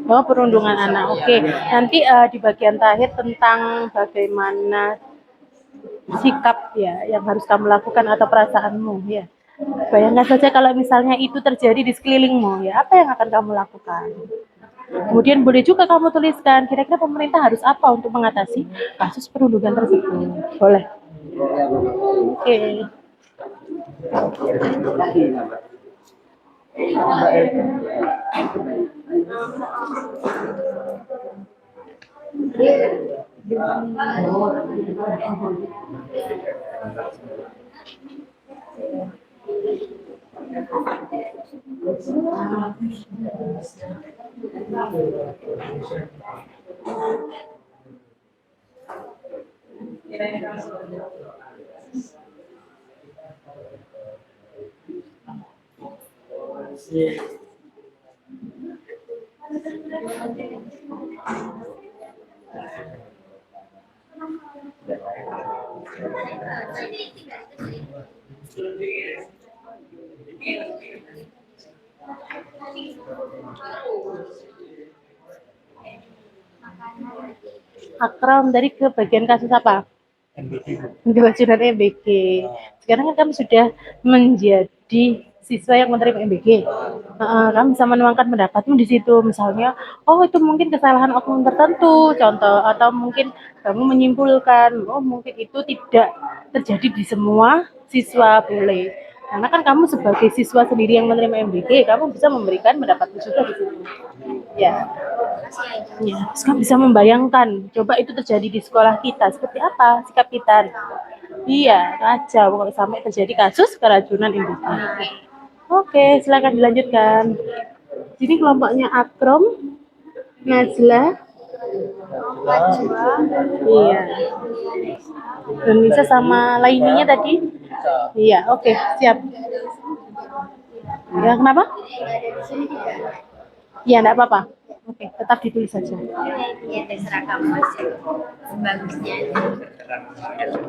Oh, perundungan anak. Oke. Nanti di bagian terakhir tentang bagaimana sikap ya yang harus kamu lakukan atau perasaanmu ya. Bayangkan saja kalau misalnya itu terjadi di sekelilingmu ya, apa yang akan kamu lakukan? Kemudian boleh juga kamu tuliskan kira-kira pemerintah harus apa untuk mengatasi kasus perundungan tersebut. Boleh. Oke. Akram dari ke bagian kasus apa? Keracunan MBG. Sekarang kan kamu sudah menjadi siswa yang menerima MBG. Kamu bisa menuangkan pendapatmu di situ. Misalnya, oh itu mungkin kesalahan oknum tertentu, contoh, atau mungkin kamu menyimpulkan, oh mungkin itu tidak terjadi di semua siswa, boleh. Karena kan kamu sebagai siswa sendiri yang menerima MBG, kamu bisa memberikan pendapatmu juga di situ. Ya. Ya, terus kamu bisa membayangkan, coba itu terjadi di sekolah kita, seperti apa sikap kita? Iya, kacau kalau sampai terjadi kasus keracunan MBG. Oke, silakan dilanjutkan. Jadi kelompoknya Akrom Najla. Iya. Dan bisa sama lainnya tadi? Iya, oke, siap. Ya, kenapa? Iya, enggak apa-apa. Oke, tetap ditulis saja. Ya terserah kamu aja. Sebagusnya aja.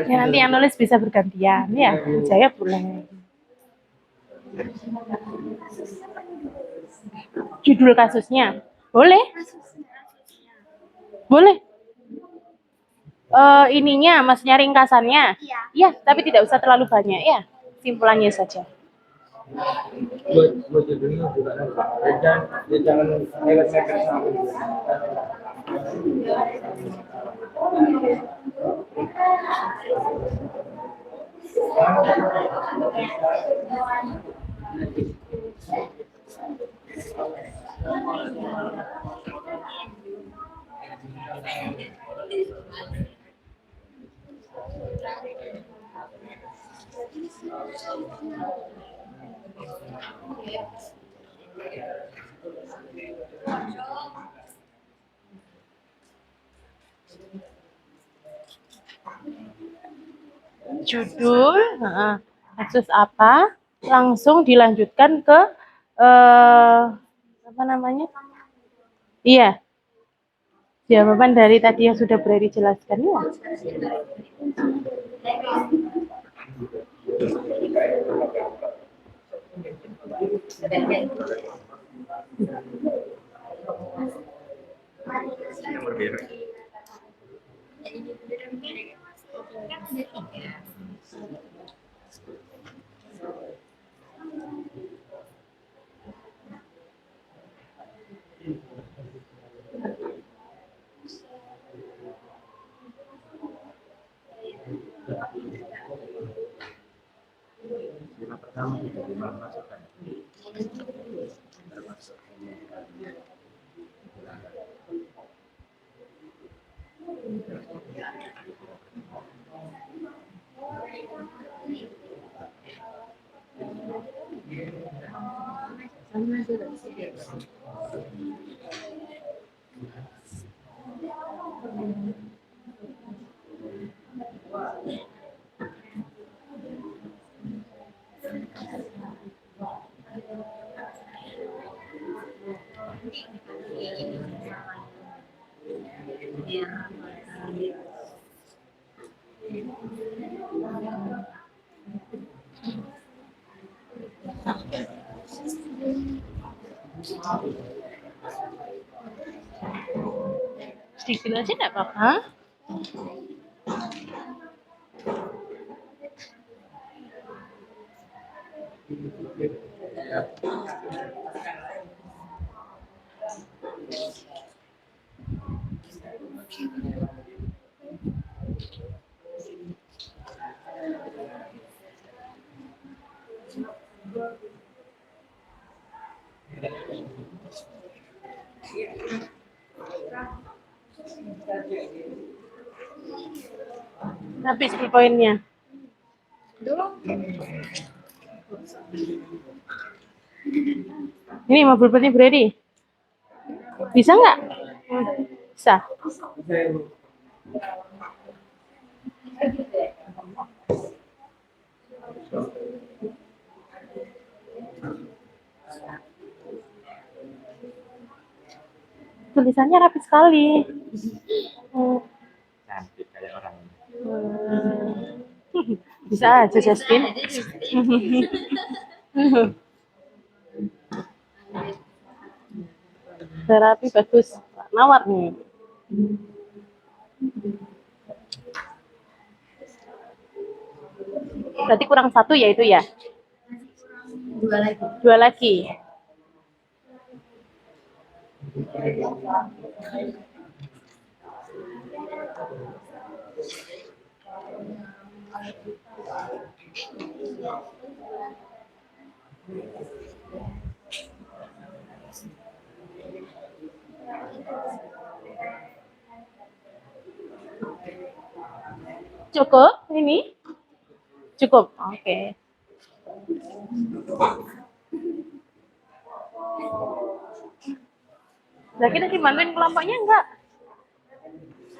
Ya, nanti yang nulis bisa bergantian ya. Saya boleh. Judul kasusnya. Boleh? Boleh. Ininya, maksudnya ringkasannya. Iya, tapi tidak usah terlalu banyak ya. Simpulannya saja. Buat judulnya juga dan jangan lewat sama. Judul, kasus apa, langsung dilanjutkan ke apa namanya? Iya, jawaban dari tadi yang sudah Brady jelaskan ya. Sedikit aja enggak apa-apa. Habis poinnya. Ini mau pulpennya Brady. Bisa nggak? Bisa. Tulisannya rapi sekali. Hmm. Cantik kayak orang. Bisa aja Justin. Terapi bagus, warna-warni. Berarti kurang satu ya itu ya? Dua lagi. Dua lagi. Cukup ini? Cukup. Oke. Lagi tadi bantuin kelompoknya enggak?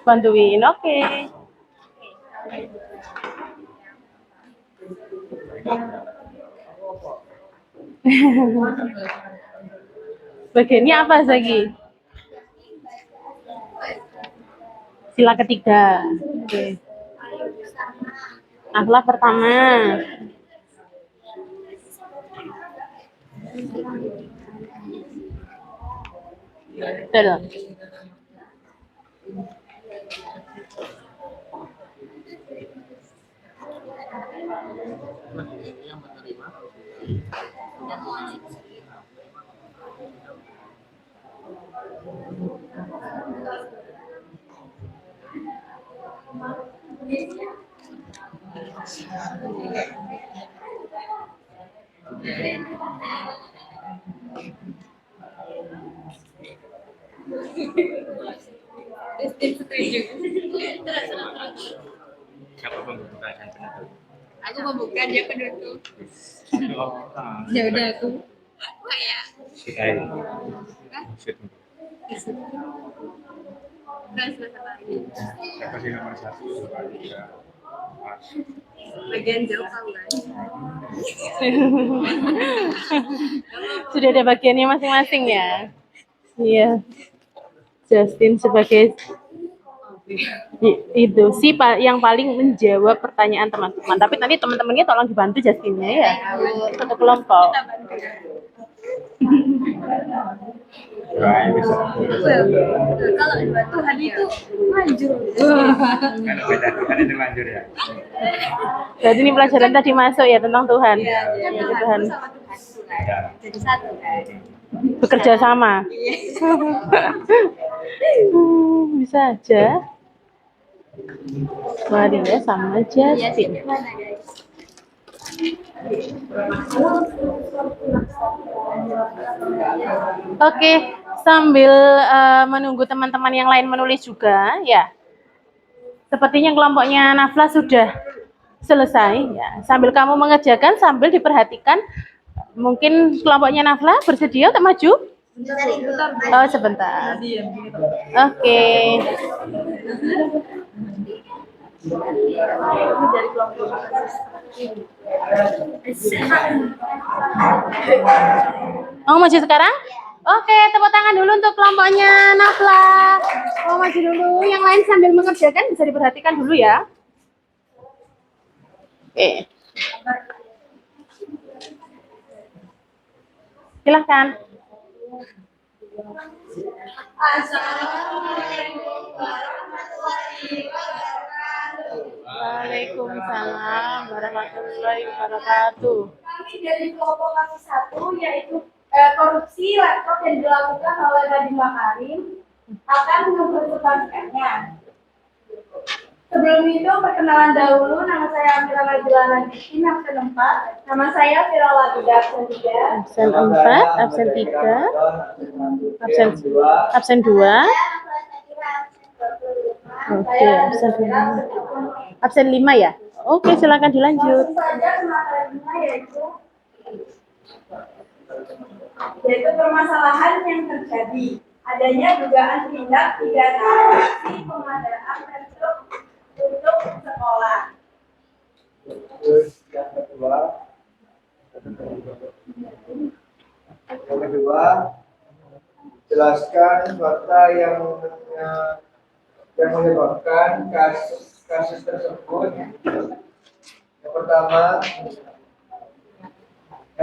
Bantuin, oke. Bagiannya apa lagi? Sila ketiga. Oke. Akhlak pertama. Betul. Siapa pembuka dan penutup? Aku membuka dia penutup. Oh, Ya udah aku. Kayak. Sikai. Siapa sih nomor satu? Tiga, empat. Bagian jauh tahu kan? Sudah ada bagiannya masing-masing ya. Iya. Justin sebagai itu sih yang paling menjawab pertanyaan teman-teman. Tapi nanti teman-temannya tolong dibantu Justinnya ya. Satu kelompok. Doain bisa. Kalau Tuhan itu manjur. Kalau beda Tuhan itu manjur ya. Jadi ini pelajaran tadi masuk ya tentang Tuhan. Ya, Tuhan. sama Tuhan. Jadi satu kan. Bekerja sama. Bisa aja. Maria sama Iya, Justin. sederhana guys. Oke, sambil menunggu teman-teman yang lain menulis juga, ya. Sepertinya kelompoknya Nafla sudah selesai, ya. Sambil kamu mengerjakan, sambil diperhatikan, mungkin kelompoknya Nafla bersedia untuk maju? Oh, sebentar. Oke. Mau maju sekarang? Oke, tepuk tangan dulu untuk kelompoknya Nafla. Mau maju dulu, yang lain sambil mengerjakan bisa diperhatikan dulu ya. Oke. Silahkan. Assalamualaikum warahmatullahi wabarakatuh. Waalaikumsalam warahmatullahi wabarakatuh. Kami dari kelompok kami satu yaitu korupsi laptop yang dilakukan oleh Nadiem Makarim akan mempresentasikannya. Sebelum itu perkenalan dahulu, nama saya Amira Najila Nadikin, absen 4. Nama saya Vira Labida, absen 3. Absen 4, absen 3, absen 2. Oke, absen 5. Absen 5 ya? Oke, silakan dilanjut. Langsung saja ke materinya yaitu permasalahan yang terjadi. Adanya dugaan tindak pidana aksi pengadaan laptop untuk sekolah. Terus yang kedua Yang kedua, jelaskan fakta yang menyebabkan kasus tersebut. Yang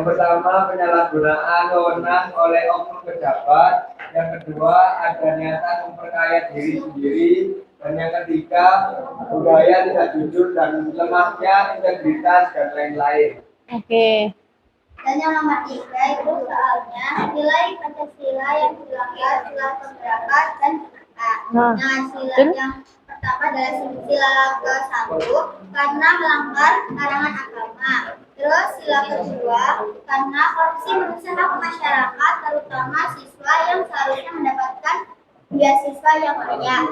pertama, penyalahgunaan wewenang oleh oknum pejabat. Yang kedua, ada niatan memperkaya diri sendiri. Dan yang ketiga, budaya tidak jujur dan lemahnya integritas dan lain-lain. Oke. Dan yang nomor 3 itu soalnya nilai Pancasila yang dilanggar sila keberapa dan A. Nah, Sila betul. yang pertama adalah sila ke-1 karena melanggar larangan agama. Terus sila kedua karena korupsi merusak hak masyarakat, terutama siswa yang seharusnya mendapatkan beasiswa yang layak.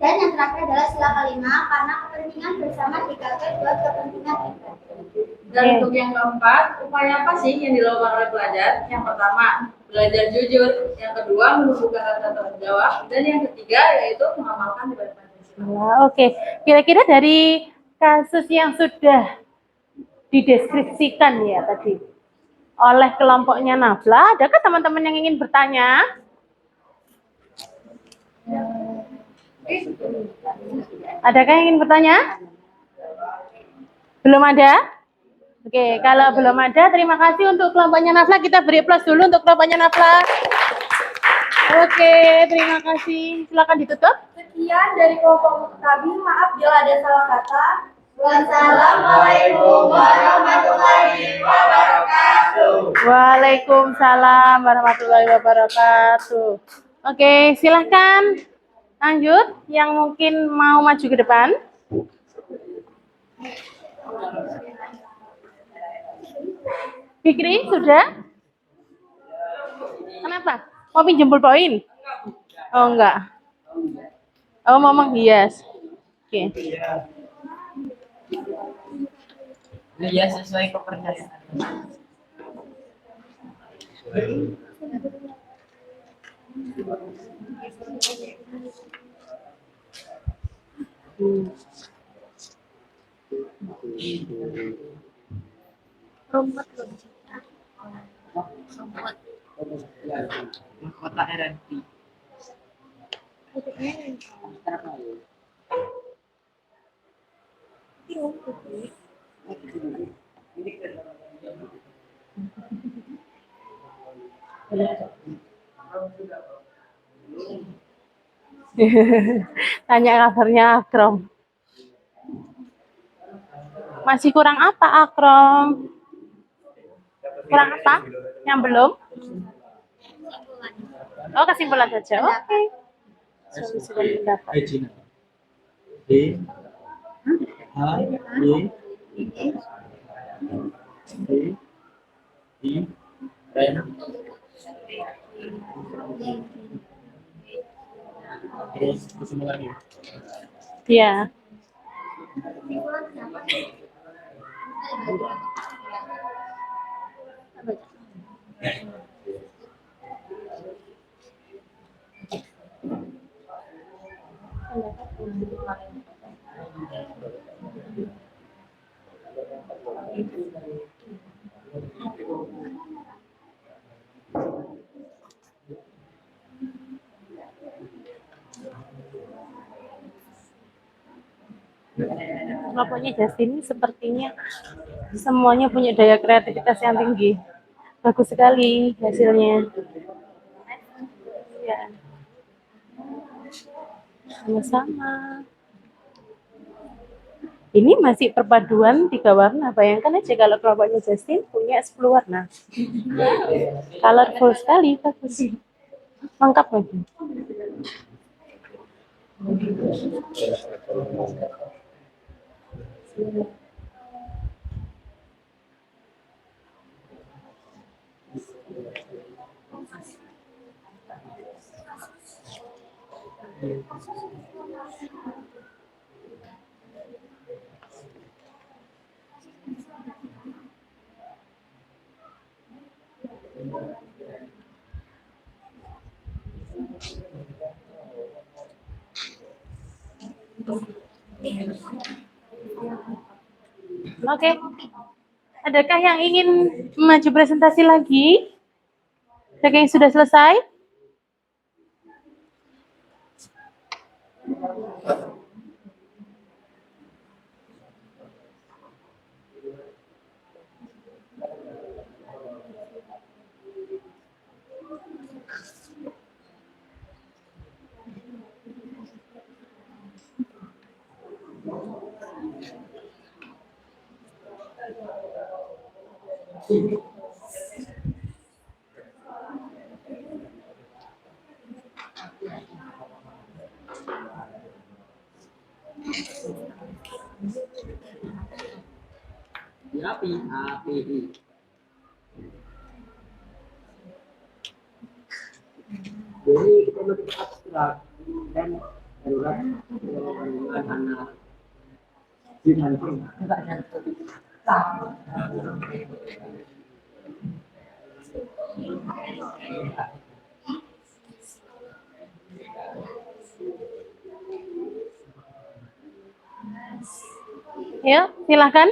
Dan yang terakhir adalah sila kelima karena kepentingan bersama digagal buat kepentingan pribadi. Dan untuk yang keempat, upaya apa sih yang dilakukan oleh pelajar? Yang pertama, belajar jujur. Yang kedua, menumbuhkan rasa tanggung jawab. Dan yang ketiga, yaitu mengamalkan nilai Pancasila. Oke. Kira-kira dari kasus yang sudah dideskripsikan ya tadi oleh kelompoknya Nafla, adakah teman-teman yang ingin bertanya? Adakah yang ingin bertanya? Belum ada? Oke, kalau belum ada, terima kasih untuk kelompoknya Nafla. Kita beri plus dulu untuk kelompoknya Nafla. Oke, terima kasih. Silakan ditutup. Sekian dari kelompok kami. Maaf bila ada salah kata. Wassalamualaikum warahmatullahi wabarakatuh. Waalaikumsalam warahmatullahi wabarakatuh. Oke, silahkan lanjut. Yang mungkin mau maju ke depan. Fikri, sudah? Kenapa? Mau pinjam pulpoin? Oh, enggak. Oh, mau menghias. Oke. Ya sesuai kepercayaan. Kota RNP. Tanya kabarnya Akrom. Masih kurang apa Akrom? Kurang apa? Yang belum? Oh, kesimpulan saja. Oke. Solusi dan pendapat. D H Y D I N terus kesimpulan lagi. Ya. Kelompoknya Justin sepertinya semuanya punya daya kreativitas yang tinggi. Bagus sekali hasilnya. Ya. Sama-sama. Ini masih perpaduan 3 warna. Bayangkan aja kalau kelompoknya Justin punya 10 warna. Colorful sekali, bagus. Lengkap lagi. Oke. Adakah yang ingin maju presentasi lagi? Adakah yang sudah selesai? Api, api. Jadi kita lebih abstrak dan darurat anak dengan Ya, silakan.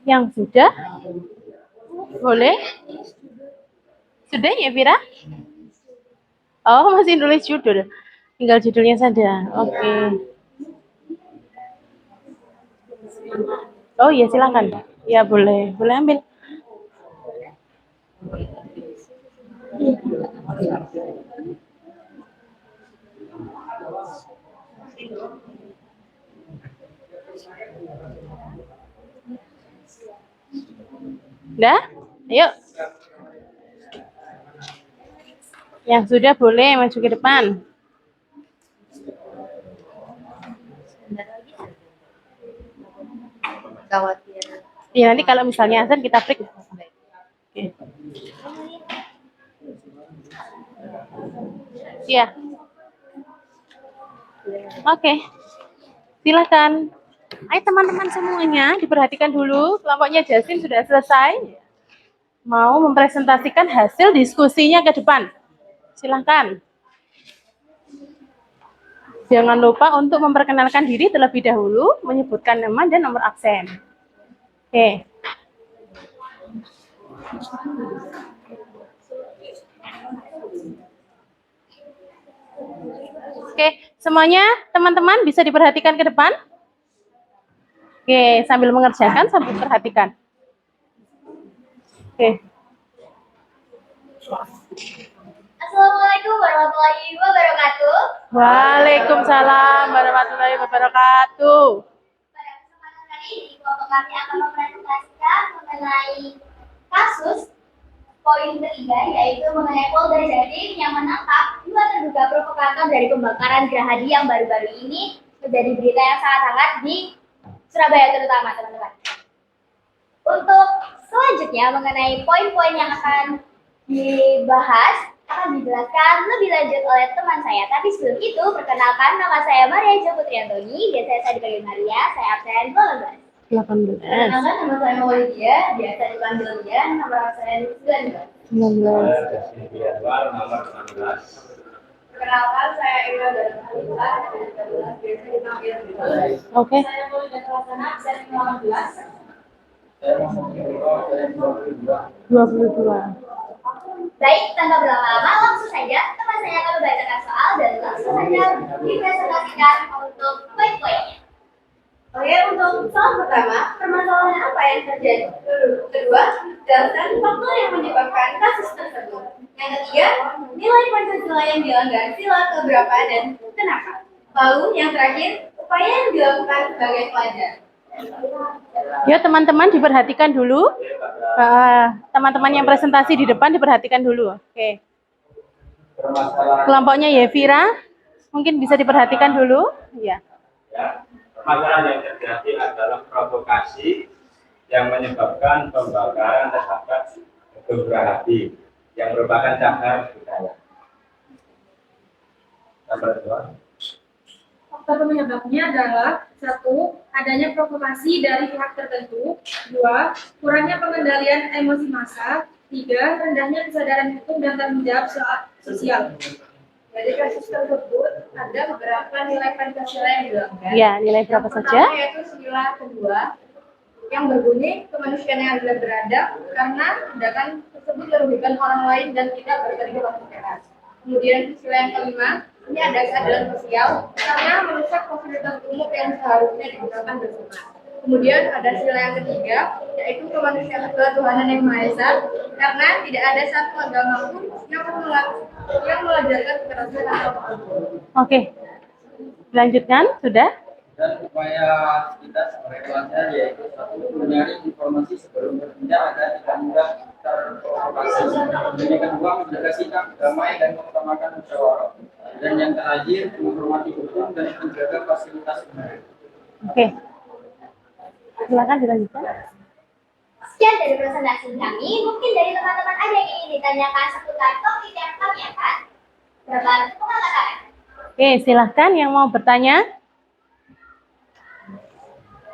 Yang sudah? Boleh? Sudah ya, Vira? Oh, masih nulis judul. Tinggal judulnya saja. Oke. Oh iya, silakan. Ya, boleh. Boleh ambil. Dah? Ayo. Yang sudah boleh maju ke depan. Ya, nanti kalau misalnya azan kita break. Oke. Iya. Oke. Silakan. Ayo teman-teman semuanya diperhatikan dulu. Kelompoknya Jasin sudah selesai. Mau mempresentasikan hasil diskusinya ke depan. Silakan. Jangan lupa untuk memperkenalkan diri terlebih dahulu, menyebutkan nama dan nomor absen. Oke. Oke, semuanya teman-teman bisa diperhatikan ke depan. Oke, sambil mengerjakan, sambil perhatikan. Oke. Assalamualaikum warahmatullahi wabarakatuh. Waalaikumsalam warahmatullahi wabarakatuh. Pada kesempatan kali ini, kelompok kami akan mempresentasikan mengenai kasus poin ketiga, yaitu mengenai Polda Jatim yang menangkap 2 terduga provokator dari pembakaran Gerahadi yang baru-baru ini menjadi berita yang sangat hangat di Surabaya terutama, teman-teman. Untuk selanjutnya mengenai poin-poin yang akan dibahas akan dijelaskan lebih lanjut oleh teman saya. Tapi sebelum itu, perkenalkan nama saya Maria Jo Putriantoni, biasa saya dipanggil Maria, saya absen 18. 18. Perkenalkan nama saya Maulidia, biasa dipanggil Lia, nomor absen 19. 19. Nomor 16. Perkenalkan saya Ira dan Alisa, dari 13, biasa dipanggil Ira. Oke. Saya Maulidia Terlaksana, absen 15. 22. Baik, tanpa berlama-lama, langsung saja teman saya akan membacakan soal dan langsung saja dipresentasikan untuk poin-poinnya. Oke, untuk soal pertama, permasalahan apa yang terjadi? Kedua, jelaskan faktor yang menyebabkan kasus tersebut. Yang ketiga, nilai Pancasila yang dilanggar sila keberapa dan kenapa? Lalu yang terakhir, upaya yang dilakukan sebagai pelajar. Ya teman-teman diperhatikan dulu. Teman-teman yang presentasi di depan diperhatikan dulu. Oke. Kelompoknya Yevira, mungkin bisa diperhatikan dulu. Ya. Permasalahan yang terjadi adalah provokasi yang menyebabkan pembakaran terhadap Gerahadi yang merupakan cagar budaya. Nomor 2. Faktor penyebabnya adalah 1. Adanya provokasi dari pihak tertentu. 2. Kurangnya pengendalian emosi massa. 3. Rendahnya kesadaran hukum dan tanggung jawab sosial. Dari kasus tersebut ada beberapa nilai Pancasila yang dilanggar. Ya, nilai berapa Yang saja? pertama yaitu sila kedua. yang berbunyi kemanusiaan yang adil dan beradab karena tindakan tersebut merugikan orang lain dan tidak berdiri kemanusiaan. Kemudian sila yang kelima, ini ada keadilan sosial karena merusak fasilitas umum yang seharusnya digunakan bersama. Kemudian ada sila yang ketiga, yaitu kemanusiaan ketuhanan yang Maha Esa karena tidak ada satu agama pun yang mengajarkan kekerasan atau apapun. Oke, dilanjutkan sudah. Dan upaya kita sebagai pelajar yaitu satu menyaring informasi sebelum bertindak agar tidak mudah terprovokasi. Dan yang kedua menjaga sikap damai dan mengutamakan musyawarah. Dan yang terakhir menghormati hukum dan menjaga fasilitas umum. Oke, silakan dilanjutkan. Sekian dari presentasi kami. Mungkin dari teman-teman ada yang ingin ditanyakan seputar topik yang kami angkat. Berapa pengalaman? Oke, silahkan yang mau bertanya.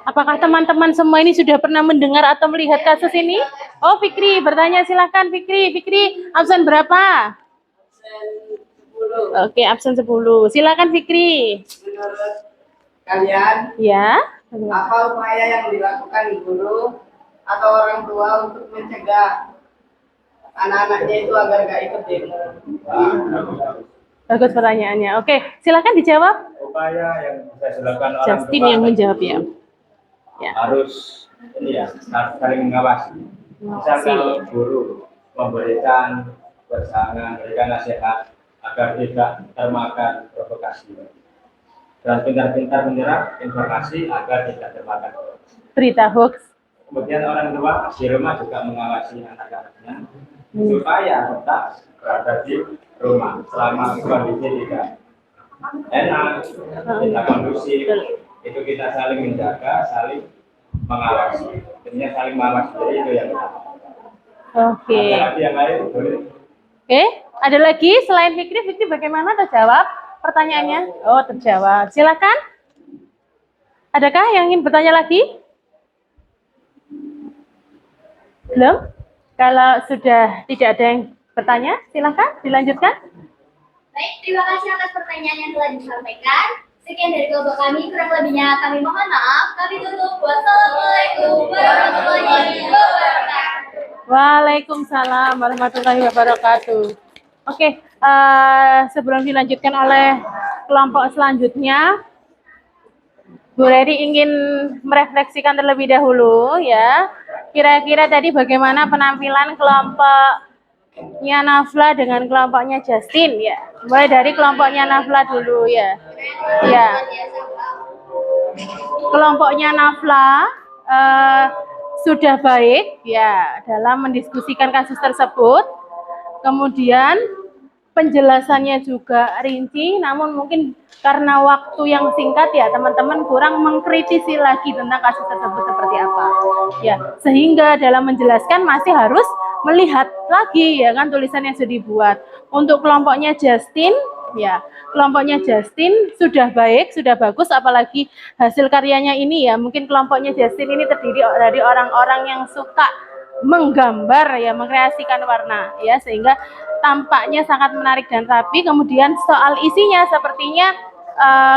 Apakah teman-teman semua ini sudah pernah mendengar atau melihat kasus ini? Oh, Fikri, bertanya silahkan Fikri. Fikri, absen berapa? Oke, absen 10. Silakan Fikri. Menurut kalian, Ya. apa upaya yang dilakukan guru atau orang tua untuk mencegah anak-anaknya itu agar gak ikut demo? Bagus pertanyaannya. Oke, silakan dijawab. Upaya yang bisa dilakukan orang Justin tua yang menjawab ya. Ya. harus ini ya saling mengawasi. Misal kalau guru memberikan pesangon, memberikan nasihat agar tidak termakan provokasi dan pintar-pintar menyerap informasi agar tidak termakan provokasi. Berita hoax. Kemudian orang tua di rumah juga mengawasi anak-anaknya supaya tetap berada di rumah selama kondisi tidak enak, tidak kondusif. Itu kita saling menjaga, saling mengawasi. Intinya saling mengawasi diri itu yang utama. Oke. Ada lagi yang lain boleh? Oke, ada lagi selain Fikri, Fikri bagaimana terjawab pertanyaannya? Oh, terjawab. Silakan. Adakah yang ingin bertanya lagi? Belum? Kalau sudah tidak ada yang bertanya, silakan dilanjutkan. Baik, terima kasih atas pertanyaan yang telah disampaikan. Sekian dari kelompok kami, kurang lebihnya kami mohon maaf. Kami tutup. Wassalamualaikum warahmatullahi wabarakatuh. Waalaikumsalam warahmatullahi wabarakatuh. Oke, sebelum dilanjutkan oleh kelompok selanjutnya, Bu Reri ingin merefleksikan terlebih dahulu ya. Kira-kira tadi bagaimana penampilan kelompoknya Nafla dengan kelompoknya Justin ya. Mulai dari kelompoknya Nafla dulu ya. Ya. Kelompoknya Nafla sudah baik ya dalam mendiskusikan kasus tersebut. Kemudian penjelasannya juga rinci, namun mungkin karena waktu yang singkat ya teman-teman kurang mengkritisi lagi tentang kasus tersebut seperti apa. Ya, sehingga dalam menjelaskan masih harus melihat lagi ya kan tulisan yang sudah dibuat. Untuk kelompoknya Justin ya, kelompoknya Justin sudah baik, sudah bagus, apalagi hasil karyanya ini ya, mungkin kelompoknya Justin ini terdiri dari orang-orang yang suka menggambar ya, mengkreasikan warna ya, sehingga tampaknya sangat menarik dan rapi. Kemudian soal isinya sepertinya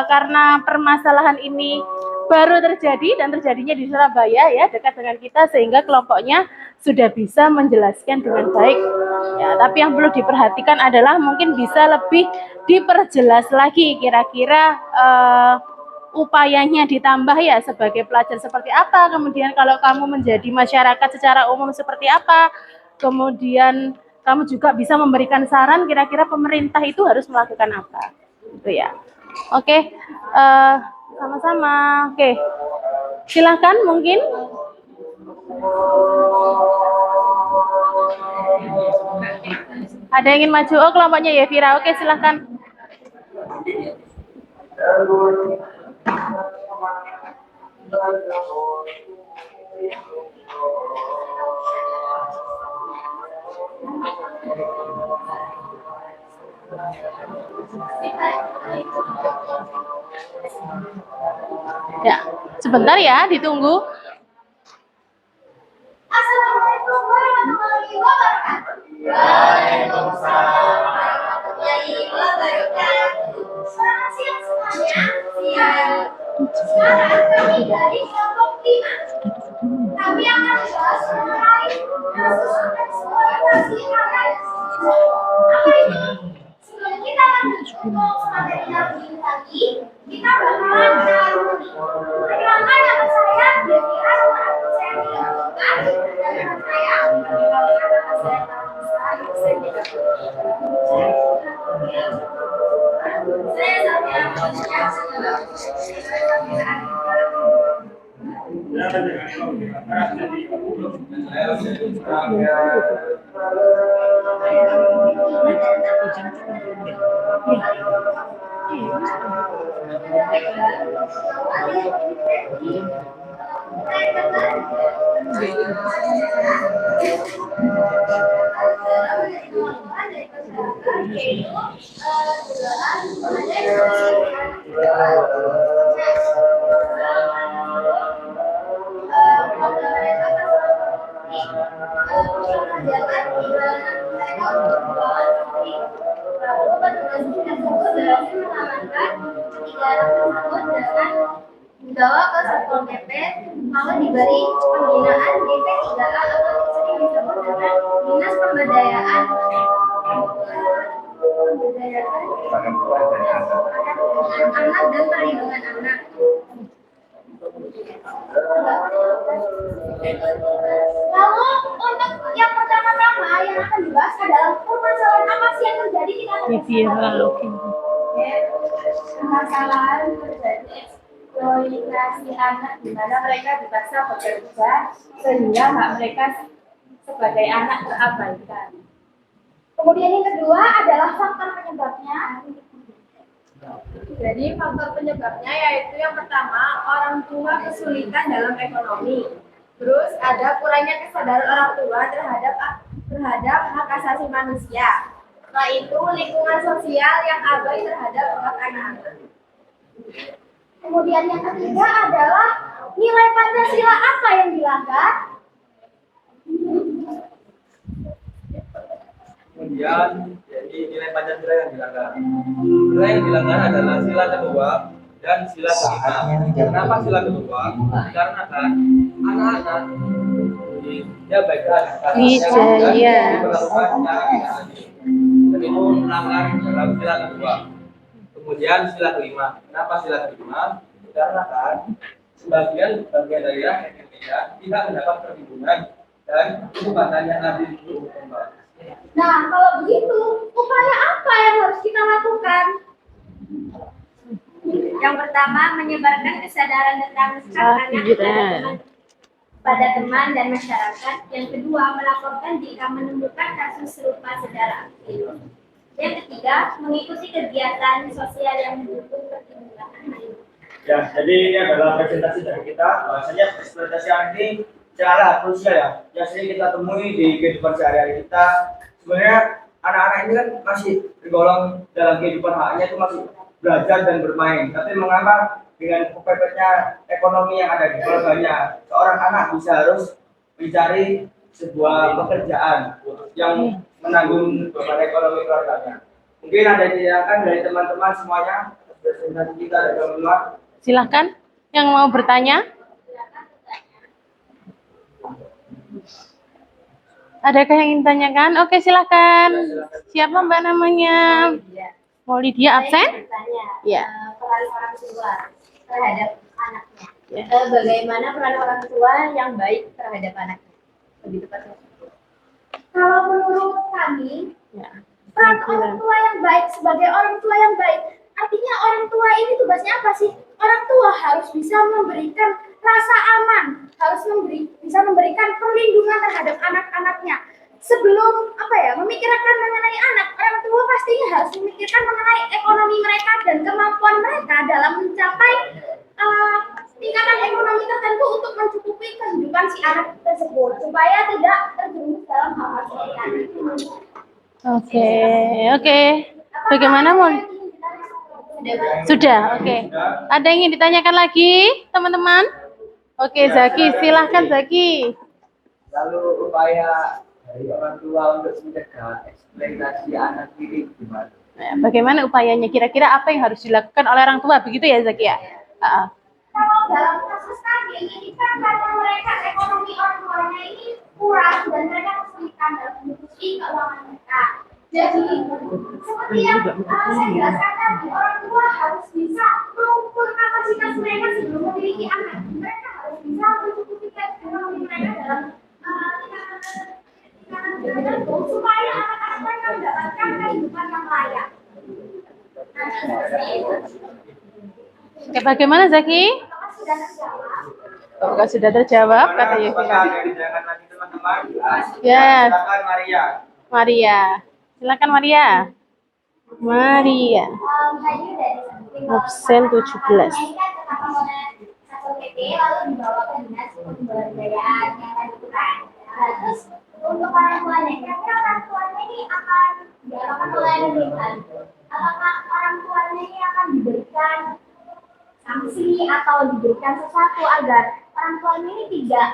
karena permasalahan ini baru terjadi dan terjadinya di Surabaya ya, dekat dengan kita, sehingga kelompoknya sudah bisa menjelaskan dengan baik ya. Tapi yang perlu diperhatikan adalah mungkin bisa lebih diperjelas lagi kira-kira upayanya ditambah ya, sebagai pelajar seperti apa, kemudian kalau kamu menjadi masyarakat secara umum seperti apa, kemudian kamu juga bisa memberikan saran kira-kira pemerintah itu harus melakukan apa gitu ya. Oke, sama-sama. Oke, silakan mungkin. Ada yang ingin maju? Oh, kelompoknya Yevira. Oke, silakan. Ya, sebentar ya, ditunggu. Assalamualaikum warahmatullahi wabarakatuh. Waalaikumsalam warahmatullahi wabarakatuh. Selamat siang semuanya. Siang. Sekarang kami dari kelompok 5. motivasi anak. Sebelum kita lanjut untuk materi yang lebih lagi, kita bakalan mengarungi. Perkenalkan nama saya Devi Anwar. Saya dilakukan dan dengan saya perkenalkan nama saya Nafisa Hussein. Saya Safia dibawa ke Satpol PP, lalu diberi pembinaan DP 3A atau sering disebut dengan Dinas Pemberdayaan Anak dan Perlindungan Anak. Lalu untuk yang pertama-tama yang akan dibahas adalah permasalahan apa sih yang terjadi di dalam permasalahan terjadi eksploitasi anak di mana mereka dipaksa bekerja sehingga hak mereka sebagai anak terabaikan. Kemudian yang kedua adalah faktor penyebabnya. Jadi faktor penyebabnya yaitu yang pertama orang tua kesulitan dalam ekonomi. Terus ada kurangnya kesadaran orang tua terhadap hak asasi manusia. Setelah itu lingkungan sosial yang abai terhadap hak anak-anak. Kemudian yang ketiga adalah nilai Pancasila apa yang dilanggar? Kemudian jadi nilai Pancasila yang dilanggar. Nilai yang dilanggar adalah sila kedua dan sila kelima. Kenapa sila kedua? Karena kan anak-anak dia baikkan diperlakukan secara tidak adil. Dan itu melanggar dalam sila kedua. Kemudian sila kelima. Kenapa sila kelima? Karena kan sebagian daerah yang Indonesia tidak mendapat perlindungan dan itu katanya adil itu kembali. Nah, kalau begitu, upaya apa yang harus kita lakukan? Yang pertama, menyebarkan kesadaran tentang hak anak pada teman dan masyarakat. Yang kedua, melaporkan jika menemukan kasus serupa secara aktif. Yang ketiga, mengikuti kegiatan sosial yang mendukung perlindungan anak. Ya, jadi ini adalah presentasi dari kita. Bahwasanya eksploitasi anak ini secara krusial ya. Yang sering kita temui di kehidupan sehari-hari kita. Sebenarnya anak-anak ini kan masih tergolong dalam kehidupan haknya itu masih belajar dan bermain. Tapi mengapa dengan kepepetnya ekonomi yang ada di keluarganya, seorang anak bisa harus mencari sebuah pekerjaan yang menanggung beban ekonomi keluarganya. Mungkin ada ditanyakan dari teman-teman semuanya, presentasi kita dari teman-teman. Silahkan yang mau bertanya. Adakah yang ingin ditanyakan? Oke, silahkan. Siapa Mbak namanya? Mau Lydia absen? Ya. Peran orang tua terhadap anaknya. Bagaimana peran orang tua yang baik terhadap anaknya? Lebih tepatnya. Kalau menurut kami, peran orang tua yang baik sebagai orang tua yang baik, artinya orang tua ini tugasnya apa sih? Orang tua harus bisa memberikan rasa aman, harus bisa memberikan perlindungan terhadap anak-anaknya. Sebelum memikirkan mengenai anak, orang tua pastinya harus memikirkan mengenai ekonomi mereka dan kemampuan mereka dalam mencapai tingkatan ekonomi tertentu untuk mencukupi kehidupan si anak tersebut supaya tidak terjerumus dalam hal-hal seperti itu. Oke. Bagaimana Mon? Sudah, oke. Ada yang ingin ditanyakan lagi, teman-teman? Oke, Zaki, silahkan Zaki. Lalu upaya dari orang tua untuk mencegah eksploitasi anak ini gimana? Nah, bagaimana upayanya? Kira-kira apa yang harus dilakukan oleh orang tua? Begitu ya Zaki ya? Kalau dalam kasus tadi ini kan karena mereka ekonomi orang tuanya ini kurang dan mereka kesulitan dalam menyusui keuangan mereka. Jadi seperti yang saya jelaskan tadi, orang tua harus bisa mengukur kapasitas mereka sebelum memiliki anak. Mereka harus bisa mencukupi ekonomi mereka dalam supaya anak-anak mereka mendapatkan kehidupan yang layak. Oke, bagaimana Zaki? Apakah sudah terjawab kata Apakah Yevira? ada tindakan lagi teman-teman? Yes. Silakan Maria. Maria. Silakan Maria. Maria. Absen 17. Lalu dibawa ke dinas kebudayaan yang tadi itu kan. Terus untuk orang tuanya, kira-kira orang tuanya ini akan diapakan oleh negeri? Apakah orang tuanya ini akan diberikan sanksi atau diberikan sesuatu agar orang tuanya ini tidak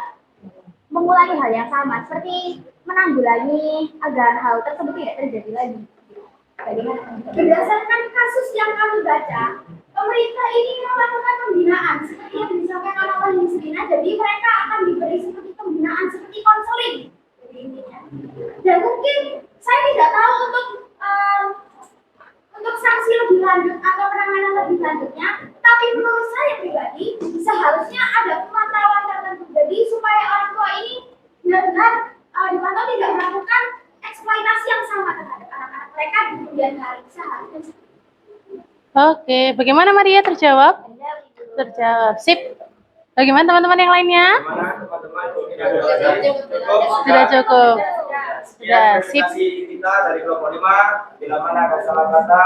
mengulangi hal yang sama, seperti menanggulangi agar hal tersebut tidak terjadi lagi? Bagaimana? Berdasarkan kasus yang kami baca, pemerintah ini melakukan pembinaan seperti yang disampaikan oleh Yusrina. Jadi mereka akan diberi seperti pembinaan seperti konseling. Dan mungkin saya tidak tahu untuk sanksi lebih lanjut atau penanganan lebih lanjutnya, tapi menurut saya pribadi seharusnya ada pemantauan tertentu jadi supaya orang tua ini benar-benar dipantau tidak melakukan eksploitasi yang sama terhadap anak-anak mereka di kemudian hari. Seharusnya Oke, bagaimana Maria terjawab? Terjawab. Sip. Bagaimana teman-teman yang lainnya? Gimana teman-teman? Sudah cukup. Ya, Sudah. Sip. presentasi kita dari kelompok 5. Bila mana ada salah kata,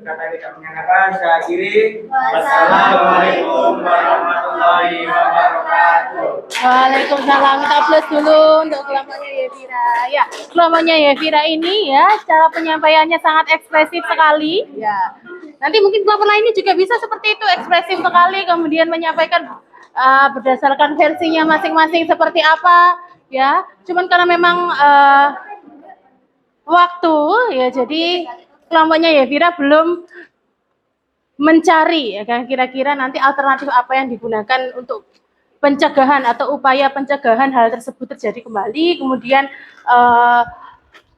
kata yang tidak mengenakan, saya akhiri. Wassalamualaikum warahmatullahi wabarakatuh. Waalaikumsalam. Kita plus dulu untuk kelompoknya Yevira. Ya, kelompoknya Yevira ini ya, cara penyampaiannya sangat ekspresif sekali. Ya. Nanti mungkin kelompok lainnya juga bisa seperti itu, ekspresif sekali, kemudian menyampaikan berdasarkan versinya masing-masing seperti apa. Ya, cuman karena memang waktu ya, jadi kelompoknya Yevira belum mencari ya kan kira-kira nanti alternatif apa yang digunakan untuk pencegahan atau upaya pencegahan hal tersebut terjadi kembali, kemudian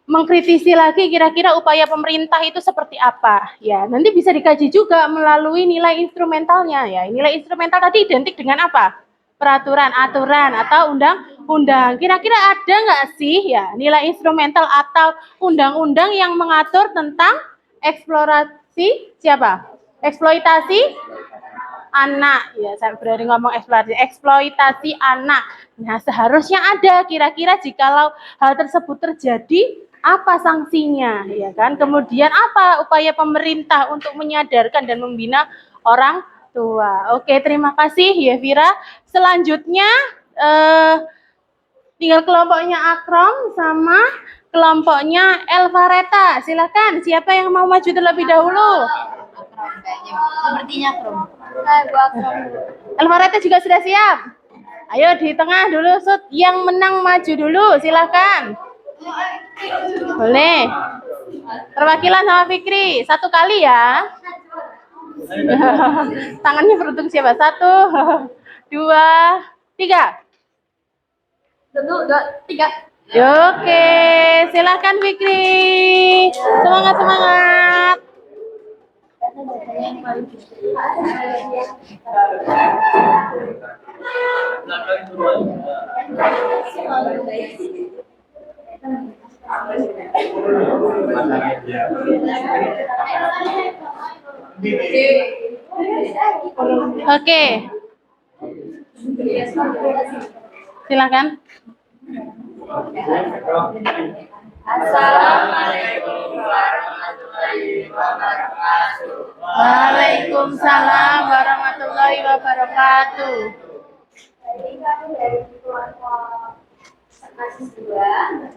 mengkritisi lagi kira-kira upaya pemerintah itu seperti apa ya, nanti bisa dikaji juga melalui nilai instrumentalnya ya. Nilai instrumental tadi identik dengan apa? Peraturan, aturan, atau undang-undang. Kira-kira ada nggak sih ya nilai instrumental atau undang-undang yang mengatur tentang eksplorasi siapa? Eksploitasi anak ya, saya berani ngomong eksploitasi anak. Nah, seharusnya ada kira-kira jikalau hal tersebut terjadi apa sanksinya ya kan, kemudian apa upaya pemerintah untuk menyadarkan dan membina orang tua. Oke, terima kasih Yevira. Selanjutnya tinggal kelompoknya Akrom sama kelompoknya Elvareta. Silakan, siapa yang mau maju terlebih dahulu? sepertinya Krom. Elvareta juga sudah siap. Ayo di tengah dulu, Sud. Yang menang maju dulu, silakan. Boleh. Perwakilan sama Fikri, satu kali ya. Tangannya beruntung siapa? 1, 2, 3. 1, 2, 3. Oke, silakan Fikri. Semangat. Oke. Silakan. Assalamualaikum warahmatullahi wabarakatuh. Waalaikumsalam warahmatullahi wabarakatuh. Jadi kami dari kelompok kasus 2,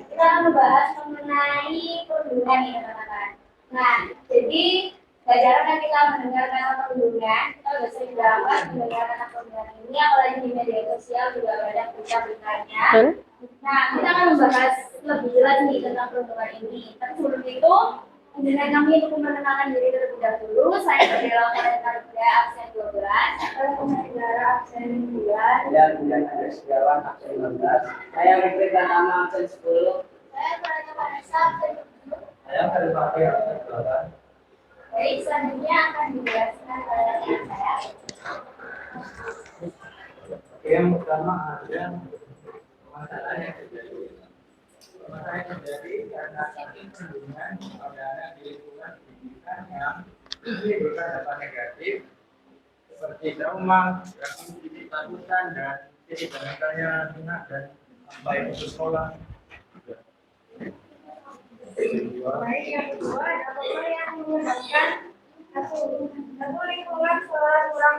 kita membahas mengenai perundungan ya teman-teman. Nah, jadi belajar kita mendengar kata perundungan, kita sudah sering banget mendengar kata perundungan ini, apalagi di media sosial juga banyak berita-beritanya. Nah, kita akan membahas lebih jelas nih tentang perundungan ini. Tapi sebelum itu, Izinkan kami untuk mengenalkan diri terlebih dahulu. Saya adalah Karinda absen 12. Saya Negara absen 9. Saya Bulan Ada Setiawan absen 16. Saya Rifki Tanama absen 10. Saya Farida Vanessa absen 7. Saya Khalil Fakir absen 8. Baik, selanjutnya akan dijelaskan oleh rekan saya. Yang pertama ada masalah yang terjadi. Masalah yang terjadi karena kecenderungan pada anak di lingkungan pendidikan yang menimbulkan dampak negatif seperti trauma, gangguan titik ketakutan dan titik baliknya anak dan baik itu sekolah. Baik, yang kedua adalah yang menggunakan satu lingkungan seolah kurang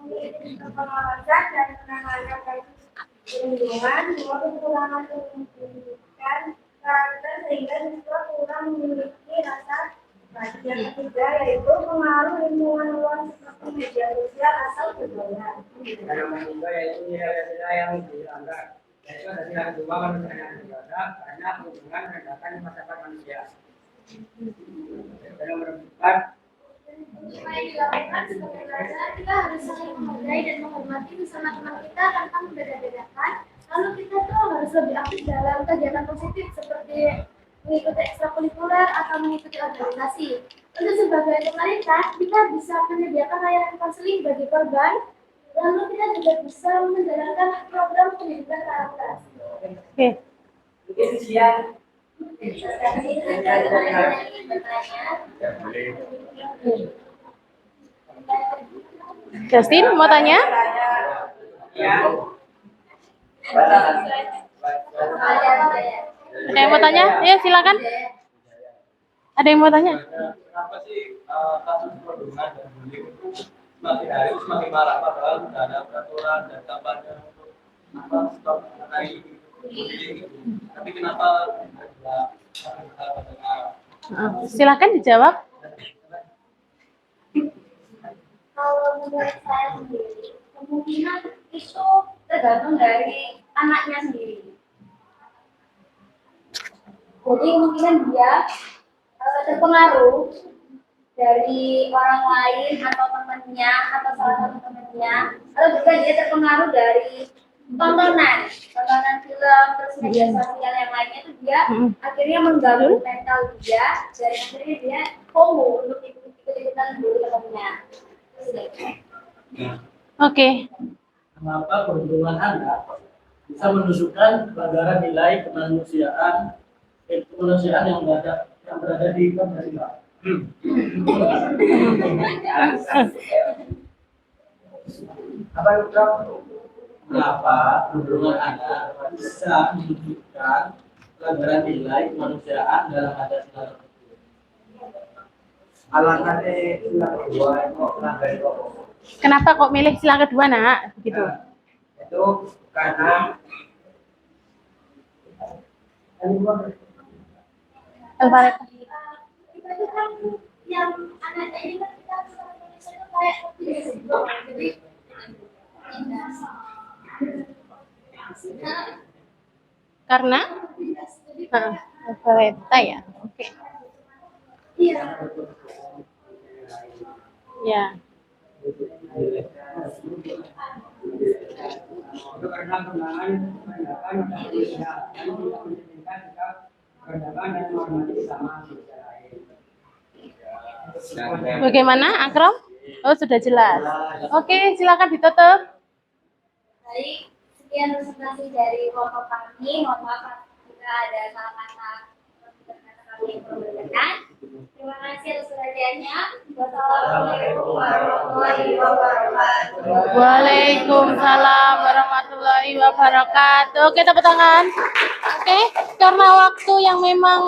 memiliki pengawasan dan penanganan kasus perlindungan, dua kekurangan pendidikan karakter sehingga siswa kurang memiliki rasa empati. Yang ketiga yaitu pengaruh lingkungan luar seperti media sosial atau budaya. Yang ketiga yaitu nilai-nilai yang dilanggar. Yaitu ada nilai kedua manusia yang dianggap karena hubungan merendahkan masyarakat manusia. Dan nomor 4 Supaya dilakukan sebagai belajar, kita harus saling menghargai dan menghormati bersama teman kita tanpa membeda-bedakan. Lalu kita tuh harus lebih aktif dalam kegiatan positif seperti mengikuti ekstrakurikuler atau mengikuti organisasi. Untuk sebagai pemerintah, kita bisa menyediakan layanan konseling bagi korban. Lalu kita juga bisa menjalankan program pendidikan karakter. Oke. begitu siang. Jadi sekarang saya ingin bertanya. Justin mau tanya? Ya. Ada yang mau tanya? Ya silakan. Ada yang mau tanya? Kenapa sih kasus perundungan dan bullying itu semakin hari semakin marak padahal sudah ada peraturan dan kampanye untuk stop mengenai bullying itu. Tapi kenapa tidak mendengar? Silakan dijawab. Kalau menurut saya sendiri, kemungkinan itu tergantung dari anaknya sendiri. Jadi mungkin dia terpengaruh dari orang lain atau temannya atau salah satu temannya, atau juga dia terpengaruh dari tontonan film terus media sosial yang lainnya itu dia akhirnya mengganggu mental dia dan akhirnya dia FOMO untuk ikut-ikutan dulu temannya. Oke. Kenapa perundungan anak bisa menunjukkan pelanggaran nilai kemanusiaan yang berada di Pancasila? Apa itu, Prof? Kenapa perundungan anak bisa menunjukkan pelanggaran nilai kemanusiaan dalam Pancasila? Alasannya sila kedua itu melanggar itu. Kenapa kok milih sila kedua, Nak? Begitu. Itu karena Alvarez. Kita itu kan yang anaknya ini kan kita secara Indonesia itu kayak jadi Karena Alvarez ya. Oke. iya. Ya. itu karena perkembangan peradaban dan tidak menginginkan sikap peradaban dan menghormati sesama manusia lain. Bagaimana, Akram? Oh, sudah jelas. Oke, silakan ditutup. Baik, sekian presentasi dari kelompok kami. Mohon maaf jika ada salah kata kami yang berbeda. Terima kasih atas perhatiannya. Wassalamualaikum warahmatullahi wabarakatuh. Waalaikumsalam warahmatullahi wabarakatuh. Oke, tepuk tangan. Oke, karena waktu yang memang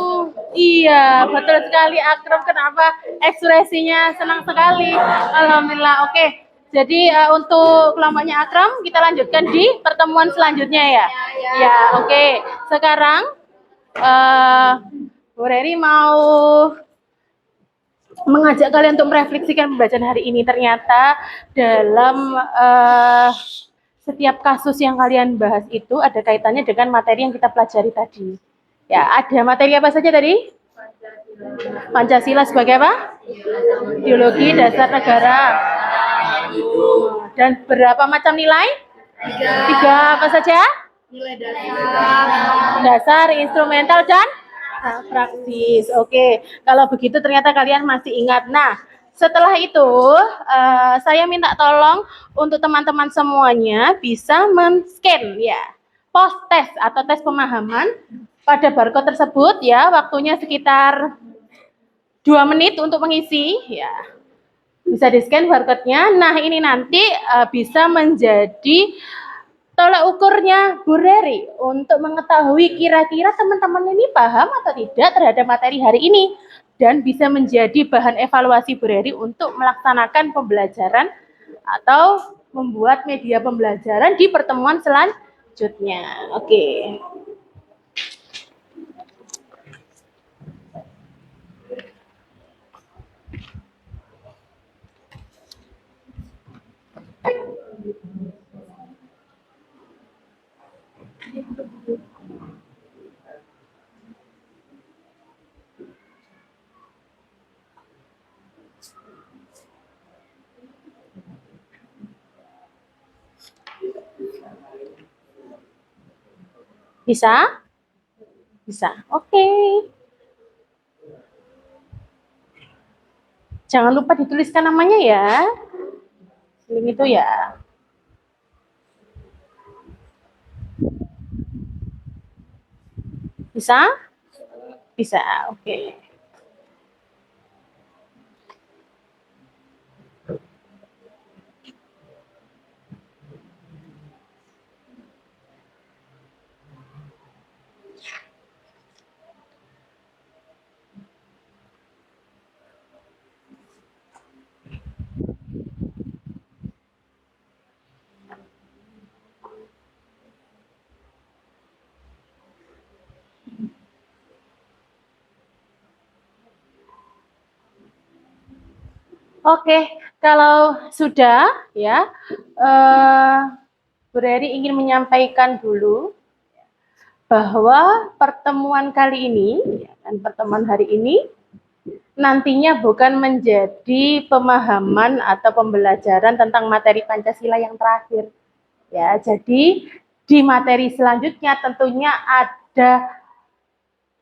iya, betul sekali Akram, kenapa ekspresinya senang sekali. Alhamdulillah. Oke. Jadi untuk kelompoknya Akram kita lanjutkan di pertemuan selanjutnya ya. Ya, oke. Sekarang Bu Reri mau mengajak kalian untuk merefleksikan pembelajaran hari ini. Ternyata dalam setiap kasus yang kalian bahas itu ada kaitannya dengan materi yang kita pelajari tadi. Ya, ada materi apa saja tadi? Pancasila sebagai apa? Ideologi dasar negara. Dan berapa macam nilai? Tiga apa saja? Nilai dasar. Dasar, instrumental, dan praktis. Oke, kalau begitu ternyata kalian masih ingat. Nah, setelah itu saya minta tolong untuk teman-teman semuanya bisa men-scan ya post test atau tes pemahaman pada barcode tersebut ya. Waktunya sekitar 2 menit untuk mengisi ya. Bisa di-scan barcode-nya. Nah, ini nanti bisa menjadi tolak ukurnya Bu Reri untuk mengetahui kira-kira teman-teman ini paham atau tidak terhadap materi hari ini dan bisa menjadi bahan evaluasi Bu Reri untuk melaksanakan pembelajaran atau membuat media pembelajaran di pertemuan selanjutnya. Oke. Bisa? Bisa. Oke. Jangan lupa dituliskan namanya ya. Link itu ya. Bisa? Bisa. Oke. Oke, kalau sudah ya, Bu Reri ingin menyampaikan dulu bahwa pertemuan kali ini dan pertemuan hari ini nantinya bukan menjadi pemahaman atau pembelajaran tentang materi Pancasila yang terakhir. Ya, jadi di materi selanjutnya tentunya ada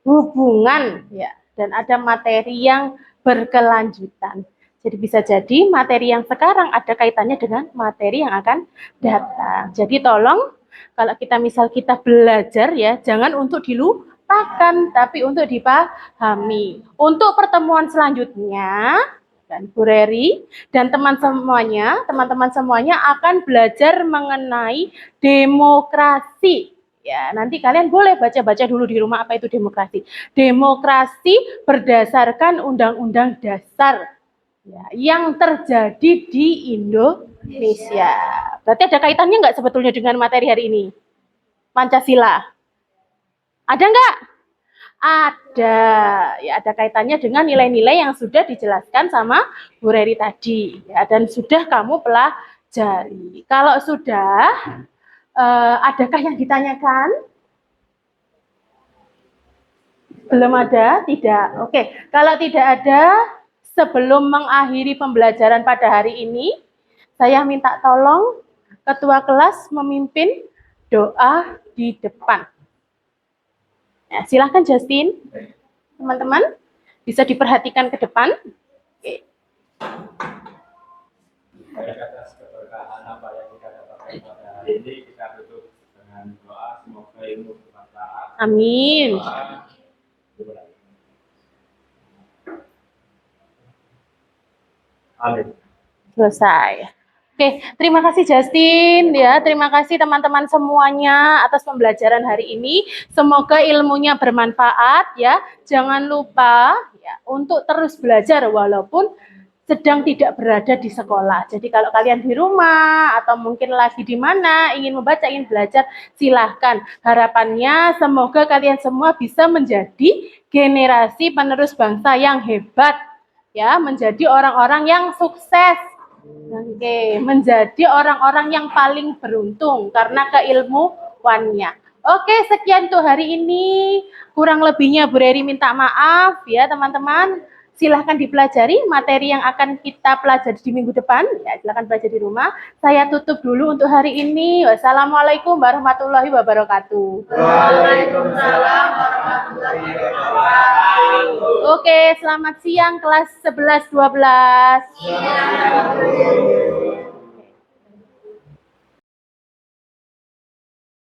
hubungan ya dan ada materi yang berkelanjutan. Jadi bisa jadi materi yang sekarang ada kaitannya dengan materi yang akan datang. Jadi tolong kalau kita belajar ya jangan untuk dilupakan tapi untuk dipahami. Untuk pertemuan selanjutnya dan Bu Reri dan teman-teman semuanya akan belajar mengenai demokrasi. Ya, nanti kalian boleh baca-baca dulu di rumah apa itu demokrasi. Demokrasi berdasarkan Undang-Undang Dasar ya, yang terjadi di Indonesia. Berarti ada kaitannya nggak sebetulnya dengan materi hari ini? Pancasila. Ada nggak? Ada. Ya, ada kaitannya dengan nilai-nilai yang sudah dijelaskan sama Bu Reri tadi. Ya, dan sudah kamu pelajari. Kalau sudah, adakah yang ditanyakan? Belum ada? Tidak. Oke. Kalau tidak ada, sebelum mengakhiri pembelajaran pada hari ini, saya minta tolong ketua kelas memimpin doa di depan. Ya, silahkan Justin, teman-teman bisa diperhatikan ke depan. Oke. Atas keberkahan apa yang kita dapatkan pada hari ini, kita tutup dengan doa semoga ilmu bermanfaat. Amin. Amin. Selesai. Oke, terima kasih Justin ya. Terima kasih teman-teman semuanya atas pembelajaran hari ini. Semoga ilmunya bermanfaat ya. Jangan lupa ya untuk terus belajar walaupun sedang tidak berada di sekolah. Jadi kalau kalian di rumah atau mungkin lagi di mana ingin membaca, ingin belajar, silahkan. Harapannya semoga kalian semua bisa menjadi generasi penerus bangsa yang hebat, ya, menjadi orang-orang yang sukses. Oke, menjadi orang-orang yang paling beruntung karena keilmuannya. Oke, sekian untuk hari ini. Kurang lebihnya Bu Reri minta maaf ya teman-teman. Silahkan dipelajari materi yang akan kita pelajari di minggu depan. Ya, silahkan belajar di rumah. Saya tutup dulu untuk hari ini. Wassalamualaikum warahmatullahi wabarakatuh. Waalaikumsalam warahmatullahi wabarakatuh. Oke, selamat siang kelas 11-12. Siang.